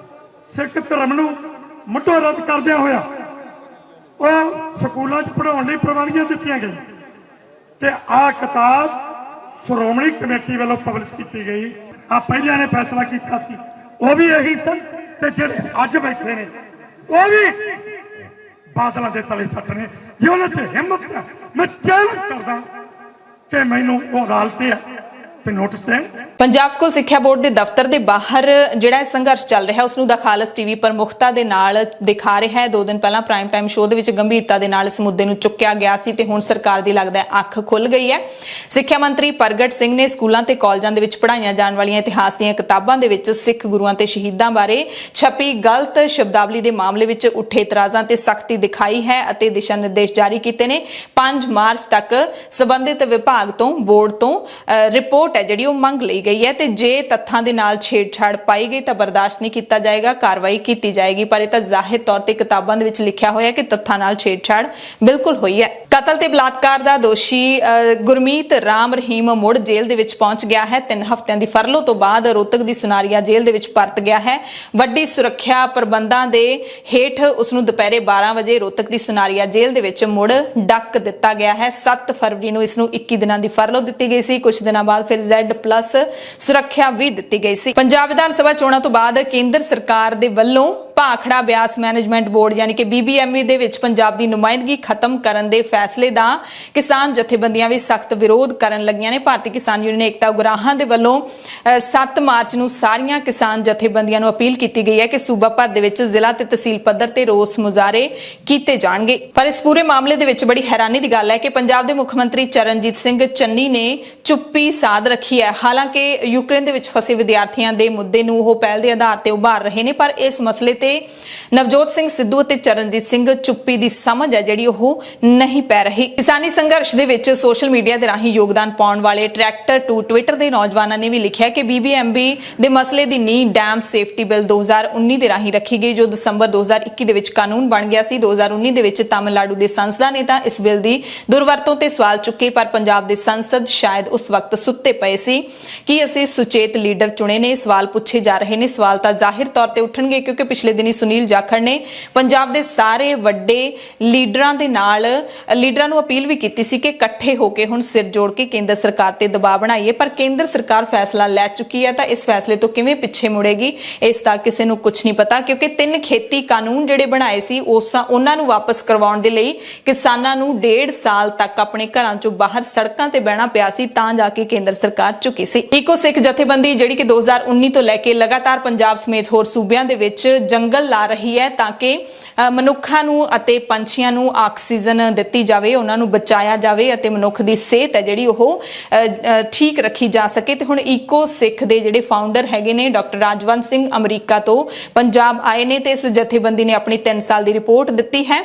ਸਿੱਖ ਧਰਮ ਨੂੰ ਮੁੱਢੋਂ ਰੱਦ ਕਰਦਿਆਂ ਹੋਇਆ ਉਹ ਸਕੂਲਾਂ 'ਚ ਪੜ੍ਹਾਉਣ ਲਈ ਪ੍ਰਵਾਨਗੀਆਂ ਦਿੱਤੀਆਂ ਗਈਆਂ ਤੇ ਆਹ ਕਿਤਾਬ ਸ਼੍ਰੋਮਣੀ ਕਮੇਟੀ ਵੱਲੋਂ ਪਬਲਿਸ਼ ਕੀਤੀ ਗਈ। ਆ ਪਹਿਲਿਆਂ ਨੇ ਫੈਸਲਾ ਕੀਤਾ ਸੀ, ਉਹ ਵੀ ਇਹੀ ਸਨ ਤੇ ਜਿਹੜੇ ਅੱਜ ਬੈਠੇ ਨੇ ਉਹ ਵੀ ਬਾਦਲਾਂ ਦੇ ਤਲੇ ਸੱਟ ਨੇ। ਜੇ ਉਹਨਾਂ 'ਚ ਹਿੰਮਤ ਹੈ, ਮੈਂ ਚੈਲੰਜ ਕਰਦਾ ਕਿ ਮੈਨੂੰ ਉਹ ਅਦਾਲਤ ਤੇ ਨੋਟਿਸ ਦੇਣ।
ਪੰਜਾਬ ਸਕੂਲ ਸਿੱਖਿਆ ਬੋਰਡ ਦੇ ਦਫ਼ਤਰ ਦੇ ਬਾਹਰ ਜਿਹੜਾ ਸੰਘਰਸ਼ ਚੱਲ ਰਿਹਾ ਉਸ ਨੂੰ ਦਾ ਖਾਲਸ ਟੀਵੀ ਪ੍ਰਮੁਖਤਾ ਦੇ ਨਾਲ ਦਿਖਾ ਰਿਹਾ ਹੈ। 2 ਦਿਨ ਪਹਿਲਾਂ ਪ੍ਰਾਈਮ ਟਾਈਮ ਸ਼ੋਅ ਦੇ ਵਿੱਚ ਗੰਭੀਰਤਾ ਦੇ ਨਾਲ ਇਸ ਮੁੱਦੇ ਨੂੰ ਚੁੱਕਿਆ ਗਿਆ ਸੀ ਤੇ ਹੁਣ ਸਰਕਾਰ ਦੀ ਲੱਗਦਾ ਹੈ ਅੱਖ ਖੁੱਲ ਗਈ ਹੈ। ਸਿੱਖਿਆ ਮੰਤਰੀ ਪ੍ਰਗਟ ਸਿੰਘ ਨੇ ਸਕੂਲਾਂ ਤੇ ਕਾਲਜਾਂ ਦੇ ਵਿੱਚ ਪੜ੍ਹਾਈਆਂ ਜਾਣ ਵਾਲੀਆਂ ਇਤਿਹਾਸ ਦੀਆਂ ਕਿਤਾਬਾਂ ਦੇ ਵਿੱਚ ਸਿੱਖ ਗੁਰੂਆਂ ਤੇ ਸ਼ਹੀਦਾਂ ਬਾਰੇ ਛਪੀ ਗਲਤ ਸ਼ਬਦਾਵਲੀ ਦੇ ਮਾਮਲੇ ਵਿੱਚ ਉੱਠੇ ਇਤਰਾਜ਼ਾਂ ਤੇ ਸਖਤੀ ਦਿਖਾਈ ਹੈ ਅਤੇ ਦਿਸ਼ਾ ਨਿਰਦੇਸ਼ ਜਾਰੀ ਕੀਤੇ ਨੇ। 5 ਮਾਰਚ ਤੱਕ ਸੰਬੰਧਿਤ ਵਿਭਾਗ ਤੋਂ ਬੋਰਡ ਤੋਂ ਰਿਪੋਰਟ ਹੈ ਜਿਹੜੀ ਉਹ ਮੰਗ ਲਈ ਗਈ ਹੈ ਤੇ ਜੇ ਤੱਥਾਂ ਦੇ ਨਾਲ ਛੇੜਛਾੜ ਪਾਈ ਗਈ ਤਾਂ ਬਰਦਾਸ਼ਤ ਨਹੀਂ ਕੀਤਾ ਜਾਏਗਾ, ਕਾਰਵਾਈ ਕੀਤੀ ਜਾਏਗੀ। ਪਰ ਇਹ ਤਾਂ ਜ਼ਾਹਿਰ ਤੌਰ ਤੇ ਕਿਤਾਬਾਂ ਦੇ ਵਿੱਚ ਲਿਖਿਆ ਹੋਇਆ ਕਿ ਤੱਥਾਂ ਨਾਲ ਛੇੜਛਾੜ ਬਿਲਕੁਲ ਹੋਈ ਹੈ। ਕਤਲ ਤੇ ਬਲਾਤਕਾਰ ਦਾ ਦੋਸ਼ੀ ਗੁਰਮੀਤ ਰਾਮ ਰਹੀਮ ਮੁੜ ਜੇਲ੍ਹ ਦੇ ਵਿੱਚ ਪਹੁੰਚ ਗਿਆ ਹੈ। 3 ਹਫ਼ਤਿਆਂ ਦੀ ਫਰਲੋ ਤੋਂ ਬਾਅਦ ਰੋਹਤਕ ਦੀ ਸੁਨਾਰੀਆ ਜੇਲ੍ਹ ਦੇ ਵਿੱਚ ਪਰਤ ਗਿਆ ਹੈ। ਵੱਡੀ ਸੁਰੱਖਿਆ ਪ੍ਰਬੰਧਾਂ ਦੇ ਹੇਠ ਉਸ ਨੂੰ ਦੁਪਹਿਰੇ 12 ਵਜੇ ਰੋਹਤਕ ਦੀ ਸੁਨਾਰੀਆ ਜੇਲ੍ਹ ਦੇ ਵਿੱਚ ਮੁੜ ਡੱਕ ਦਿੱਤਾ ਗਿਆ ਹੈ। 7 ਫਰਵਰੀ ਨੂੰ ਇਸ ਨੂੰ 21 ਦਿਨਾਂ ਦੀ ਫਰਲੋ ਦਿੱਤੀ ਗਈ ਸੀ। ਕੁਝ ਦਿਨਾਂ ਬਾਅਦ ਫਿਰ Z+ ਸੁਰੱਖਿਆ ਵੀ ਦਿੱਤੀ ਗਈ ਸੀ। ਪੰਜਾਬ ਵਿਧਾਨ ਸਭਾ ਚੋਣਾਂ ਤੋਂ ਬਾਅਦ ਕੇਂਦਰ ਸਰਕਾਰ ਦੇ ਵੱਲੋਂ ਭਾਖੜਾ ਬਿਆਸ ਮੈਨੇਜਮੈਂਟ ਬੋਰਡ ਯਾਨੀ ਕਿ BBME ਦੇ ਵਿੱਚ ਪੰਜਾਬ ਦੀ ਨੁਮਾਇੰਦਗੀ ਖਤਮ ਕਰਨ ਦੇ ਫੈਸਲੇ ਦਾ ਕਿਸਾਨ ਜਥੇਬੰਦੀਆਂ ਵੀ ਸਖਤ ਵਿਰੋਧ ਕਰਨ ਲੱਗੀਆਂ ਨੇ। ਭਾਰਤੀ ਕਿਸਾਨ ਯੂਨੀਅਨ ਏਕਤਾ ਉਗਰਾਹਾਂ ਦੇ ਵੱਲੋਂ 7 ਮਾਰਚ ਨੂੰ ਸਾਰੀਆਂ ਕਿਸਾਨ ਜਥੇਬੰਦੀਆਂ ਨੂੰ ਅਪੀਲ ਕੀਤੀ ਗਈ ਹੈ ਕਿ ਸੂਬਾ ਭਰ ਦੇ ਵਿੱਚ ਜ਼ਿਲ੍ਹਾ ਤੇ ਤਹਿਸੀਲ ਪੱਧਰ ਤੇ ਰੋਸ ਮੁਜ਼ਾਹਰੇ ਕੀਤੇ ਜਾਣਗੇ। ਪਰ ਇਸ ਪੂਰੇ ਮਾਮਲੇ ਦੇ ਵਿੱਚ ਬੜੀ ਹੈਰਾਨੀ ਦੀ ਗੱਲ ਹੈ ਕਿ ਪੰਜਾਬ ਦੇ ਮੁੱਖ ਮੰਤਰੀ ਚਰਨਜੀਤ ਸਿੰਘ ਚੰਨੀ ਨੇ ਚੁੱਪੀ ਸਾਧ ਰੱਖੀ ਹੈ। ਹਾਲਾਂਕਿ ਯੂਕਰੇਨ ਦੇ ਵਿੱਚ ਫਸੇ ਵਿਦਿਆਰਥੀਆਂ ਦੇ ਮੁੱਦੇ ਨੂੰ ਉਹ ਪਹਿਲ ਦੇ ਆਧਾਰ ਤੇ ਉਭਾਰ ਰਹੇ ਨੇ, ਪਰ ਇਸ ਮਸਲੇ ਤੇ ਨਵਜੋਤ ਸਿੰਘ ਸਿੱਧੂ ਅਤੇ ਚਰਨਜੀਤ ਸਿੰਘ ਚੁੱਪੀ ਦੀ ਸਮਝ ਹੈ ਜਿਹੜੀ ਉਹ ਨਹੀਂ ਪੈ ਰਹੀ। ਕਿਸਾਨੀ ਸੰਘਰਸ਼ ਦੇ ਵਿੱਚ ਸੋਸ਼ਲ ਮੀਡੀਆ ਦੇ ਰਾਹੀਂ ਯੋਗਦਾਨ ਪਾਉਣ ਵਾਲੇ ਟਰੈਕਟਰ ਟੂ ਟਵਿੱਟਰ ਦੇ ਨੌਜਵਾਨਾਂ ਨੇ ਵੀ ਲਿਖਿਆ ਕਿ BBMB ਦੇ ਮਸਲੇ ਦੀ ਨੀਂਹ ਡੈਮ ਸੇਫਟੀ ਬਿੱਲ 2019 ਦੇ ਰਾਹੀਂ ਰੱਖੀ ਗਈ, ਜੋ ਦਸੰਬਰ 2021 ਦੇ ਵਿੱਚ ਕਾਨੂੰਨ ਬਣ ਗਿਆ ਸੀ। 2019 ਦੇ ਵਿੱਚ ਤਾਮਿਲਨਾਡੂ ਦੇ ਸੰਸਦਾਂ ਨੇ ਤਾਂ ਇਸ ਬਿੱਲ ਦੀ ਦੁਰਵਰਤੋਂ ਤੇ ਸਵਾਲ ਚੁੱਕੇ, ਪਰ ਪੰਜਾਬ ਦੇ ਸੰਸਦ ਸ਼ਾਇਦ ਉਸ ਵਕਤ ਸੁੱਤੇ ਪਏ ਸੀ ਕਿ ਅਸੀਂ ਸੁਚੇਤ ਲੀਡਰ ਚੁਣੇ ਨੇ। ਸਵਾਲ ਪੁੱਛੇ ਜਾ ਰਹੇ ਨੇ, ਸਵਾਲ ਤਾਂ ਜ਼ਾਹਿਰ ਤੌਰ ਤੇ ਉੱਠਣਗੇ ਕਿਉਂਕਿ ਪਿਛਲੇ ਦਿਨੀ ਸੁਨੀਲ ਜਾਖੜ ਨੇ ਪੰਜਾਬ ਦੇ ਸਾਰੇ ਵੱਡੇ ਲੀਡਰਾਂ ਨੂੰ ਅਪੀਲ ਵੀ ਕੀਤੀ ਸੀ ਕਿ ਇਕੱਠੇ ਹੋ ਕੇ ਹੁਣ ਸਿਰ ਜੋੜ ਕੇ ਕੇਂਦਰ ਸਰਕਾਰ ਤੇ ਦਬਾਅ ਬਣਾਈਏ। ਪਰ ਕੇਂਦਰ ਸਰਕਾਰ ਫੈਸਲਾ ਲੈ ਚੁੱਕੀ ਹੈ ਤਾਂ ਇਸ ਫੈਸਲੇ ਤੋਂ ਕਿਵੇਂ ਪਿੱਛੇ ਮੁੜੇਗੀ ਇਸ ਦਾ ਕਿਸੇ ਨੂੰ ਕੁਝ ਨਹੀਂ ਪਤਾ, ਕਿਉਂਕਿ 3 ਖੇਤੀ ਕਾਨੂੰਨ ਜਿਹੜੇ ਬਣਾਏ ਸੀ ਉਹਨਾਂ ਨੂੰ ਵਾਪਸ ਕਰਵਾਉਣ ਦੇ ਲਈ ਕਿਸਾਨਾਂ ਨੂੰ 1.5 ਸਾਲ ਤੱਕ ਆਪਣੇ ਘਰਾਂ ਚੋਂ ਬਾਹਰ ਸੜਕਾਂ ਤੇ ਬਹਿਣਾ ਪਿਆ ਸੀ, ਤਾਂ ਜਾ ਕੇ ਕੇਂਦਰ ਸਰਕਾਰ ਝੁਕੀ ਸੀ। ਇਕੋ ਸਿੱਖ ਜਥੇਬੰਦੀ ਜਿਹੜੀ ਕਿ 2019 ਤੋਂ ਲੈ ਕੇ ਲਗਾਤਾਰ ਪੰਜਾਬ ਸਮੇਤ ਹੋਰ ਸੂਬਿਆਂ ਦੇ ਵਿੱਚ ਜੰਗਲ ਲਾ ਰਹੀ ਹੈ ਤਾਂ ਕਿ ਮਨੁੱਖਾਂ ਨੂੰ ਅਤੇ ਪੰਛੀਆਂ ਨੂੰ ਆਕਸੀਜਨ ਦਿੱਤੀ ਜਾਵੇ, ਉਹਨਾਂ ਨੂੰ ਬਚਾਇਆ ਜਾਵੇ ਅਤੇ ਮਨੁੱਖ ਦੀ ਸਿਹਤ ਹੈ ਜਿਹੜੀ ਉਹ ਠੀਕ ਰੱਖੀ ਜਾ ਸਕੇ। ਤੇ ਹੁਣ ਇਕੋ ਸਿੱਖ ਦੇ ਜਿਹੜੇ ਫਾਊਂਡਰ ਹੈਗੇ ਨੇ ਡਾਕਟਰ ਰਾਜਵੰਤ ਸਿੰਘ ਅਮਰੀਕਾ ਤੋਂ ਪੰਜਾਬ ਆਏ ਨੇ ਤੇ ਇਸ ਜਥੇਬੰਦੀ ਨੇ ਆਪਣੀ 3 ਸਾਲ ਦੀ ਰਿਪੋਰਟ ਦਿੱਤੀ ਹੈ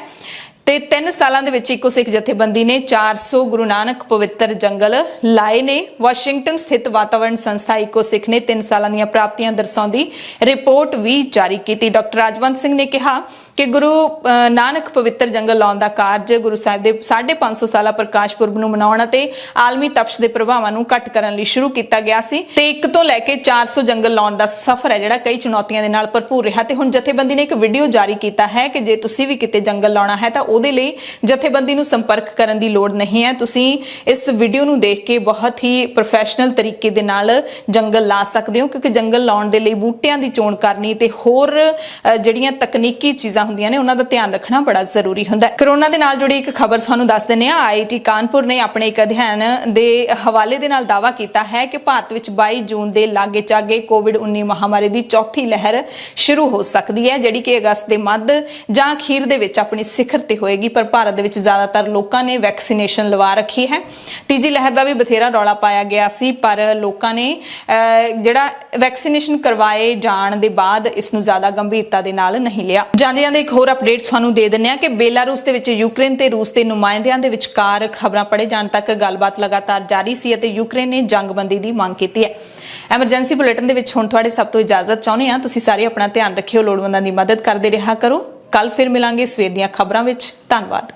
ਤੇ 3 ਸਾਲਾਂ ਦੇ ਵਿੱਚ ਇਕੋ ਸਿੱਖ ਜਥੇਬੰਦੀ ਨੇ 400 ਗੁਰੂ ਨਾਨਕ ਪਵਿੱਤਰ ਜੰਗਲ ਲਾਏ ਨੇ। ਵਾਸ਼ਿੰਗਟਨ ਸਥਿਤ ਵਾਤਾਵਰਣ ਸੰਸਥਾ ਇਕੋ ਸਿੱਖ ਨੇ 3 ਸਾਲਾਂ ਦੀਆਂ ਪ੍ਰਾਪਤੀਆਂ ਦਰਸਾਉਂਦੀ ਰਿਪੋਰਟ ਵੀ ਜਾਰੀ ਕੀਤੀ। ਡਾਕਟਰ ਰਾਜਵੰਤ ਸਿੰਘ ਨੇ ਕਿਹਾ ਕਿ ਗੁਰੂ ਨਾਨਕ ਪਵਿੱਤਰ ਜੰਗਲ ਲਾਉਣ ਦਾ ਕਾਰਜ ਗੁਰੂ ਸਾਹਿਬ ਦੇ 550 ਸਾਲਾ ਪ੍ਰਕਾਸ਼ ਪੁਰਬ ਨੂੰ ਮਨਾਉਣ ਅਤੇ ਆਲਮੀ ਤਪਸ਼ ਦੇ ਪ੍ਰਭਾਵਾਂ ਨੂੰ ਘੱਟ ਕਰਨ ਲਈ ਸ਼ੁਰੂ ਕੀਤਾ ਗਿਆ ਸੀ ਤੇ 1 ਤੋਂ ਲੈ ਕੇ 400 ਜੰਗਲ ਲਾਉਣ ਦਾ ਸਫ਼ਰ ਹੈ ਜਿਹੜਾ ਕਈ ਚੁਣੌਤੀਆਂ ਦੇ ਨਾਲ ਭਰਪੂਰ ਰਿਹਾ। ਤੇ ਹੁਣ ਜਥੇਬੰਦੀ ਨੇ ਇੱਕ ਵੀਡੀਓ ਜਾਰੀ ਕੀਤਾ ਹੈ ਕਿ ਜੇ ਤੁਸੀਂ ਵੀ ਕਿਤੇ ਜੰਗਲ ਲਾਉਣਾ ਹੈ ਤਾਂ ਉਹਦੇ ਲਈ ਜਥੇਬੰਦੀ ਨੂੰ ਸੰਪਰਕ ਕਰਨ ਦੀ ਲੋੜ ਨਹੀਂ ਹੈ। ਤੁਸੀਂ ਇਸ ਵੀਡੀਓ ਨੂੰ ਦੇਖ ਕੇ ਬਹੁਤ ਹੀ ਪ੍ਰੋਫੈਸ਼ਨਲ ਤਰੀਕੇ ਦੇ ਨਾਲ ਜੰਗਲ ਲਾ ਸਕਦੇ ਹੋ, ਕਿਉਂਕਿ ਜੰਗਲ ਲਾਉਣ ਦੇ ਲਈ ਬੂਟਿਆਂ ਦੀ ਚੋਣ ਕਰਨੀ ਤੇ ਹੋਰ ਜਿਹੜੀਆਂ ਤਕਨੀਕੀ ਚੀਜ਼ਾਂ ਹੁੰਦੀਆਂ ਨੇ ਉਹਨਾਂ ਦਾ ਧਿਆਨ ਰੱਖਣਾ ਬੜਾ ਜ਼ਰੂਰੀ ਹੁੰਦਾ ਹੈ। ਕਰੋਨਾ ਦੇ ਨਾਲ ਜੁੜੀ ਇੱਕ ਖਬਰ ਤੁਹਾਨੂੰ ਦੱਸ ਦਿੰਦੇ ਹਾਂ। IIT ਕਾਨਪੁਰ ਨੇ ਆਪਣੇ ਇੱਕ ਅਧਿਐਨ ਦੇ ਹਵਾਲੇ ਦੇ ਨਾਲ ਦਾਅਵਾ ਕੀਤਾ ਹੈ ਕਿ ਭਾਰਤ ਵਿੱਚ 22 ਜੂਨ ਦੇ ਲਾਗੇ ਚਾਗੇ COVID-19 ਮਹਾਮਾਰੀ ਦੀ ਚੌਥੀ ਲਹਿਰ ਸ਼ੁਰੂ ਹੋ ਸਕਦੀ ਹੈ, ਜਿਹੜੀ ਕਿ ਅਗਸਤ ਦੇ ਮੱਧ ਜਾਂ ਅਖੀਰ ਦੇ ਵਿੱਚ ਆਪਣੀ ਸਿਖਰ ਤੇ ਹੋਏਗੀ। ਪਰ ਭਾਰਤ ਦੇ ਵਿੱਚ ਜ਼ਿਆਦਾਤਰ ਲੋਕਾਂ ਨੇ ਵੈਕਸੀਨੇਸ਼ਨ ਲਵਾ ਰੱਖੀ ਹੈ। ਤੀਜੀ ਲਹਿਰ ਦਾ ਵੀ ਬਥੇਰਾ ਰੌਲਾ ਪਾਇਆ ਗਿਆ ਸੀ, ਪਰ ਲੋਕਾਂ ਨੇ ਜਿਹੜਾ ਵੈਕਸੀਨੇਸ਼ਨ ਕਰਵਾਏ ਜਾਣ ਦੇ ਬਾਅਦ ਇਸ ਨੂੰ ਜ਼ਿਆਦਾ ਗੰਭੀਰਤਾ ਦੇ ਨਾਲ ਨਹੀਂ ਲਿਆ। ਜਾਂਦੇ ਦੇ ਇੱਕ ਹੋਰ ਅਪਡੇਟ ਤੁਹਾਨੂੰ ਦੇ ਦਿੰਦੇ ਹਾਂ ਕਿ ਬੇਲਾਰੂਸ ਦੇ ਵਿੱਚ ਯੂਕਰੇਨ ਤੇ ਰੂਸ ਦੇ ਨੁਮਾਇੰਦਿਆਂ ਦੇ ਵਿਚਕਾਰ ਖਬਰਾਂ ਪੜੇ ਜਾਣ ਤੱਕ ਗੱਲਬਾਤ ਲਗਾਤਾਰ ਜਾਰੀ ਸੀ ਅਤੇ ਯੂਕਰੇਨ ਨੇ ਜੰਗਬੰਦੀ ਦੀ ਮੰਗ ਕੀਤੀ ਹੈ। ਐਮਰਜੈਂਸੀ ਬੁਲੇਟਿਨ ਦੇ ਵਿੱਚ ਹੁਣ ਤੁਹਾਡੇ ਸਭ ਤੋਂ ਇਜਾਜ਼ਤ ਚਾਹੁੰਦੇ ਹਾਂ। ਤੁਸੀਂ ਸਾਰੇ ਆਪਣਾ ਧਿਆਨ ਰੱਖਿਓ, ਲੋੜਵੰਦਾਂ ਦੀ ਮਦਦ ਕਰਦੇ ਰਿਹਾ ਕਰੋ। ਕੱਲ ਫਿਰ ਮਿਲਾਂਗੇ ਸਵੇਰ ਦੀਆਂ ਖਬਰਾਂ ਵਿੱਚ। ਧੰਨਵਾਦ।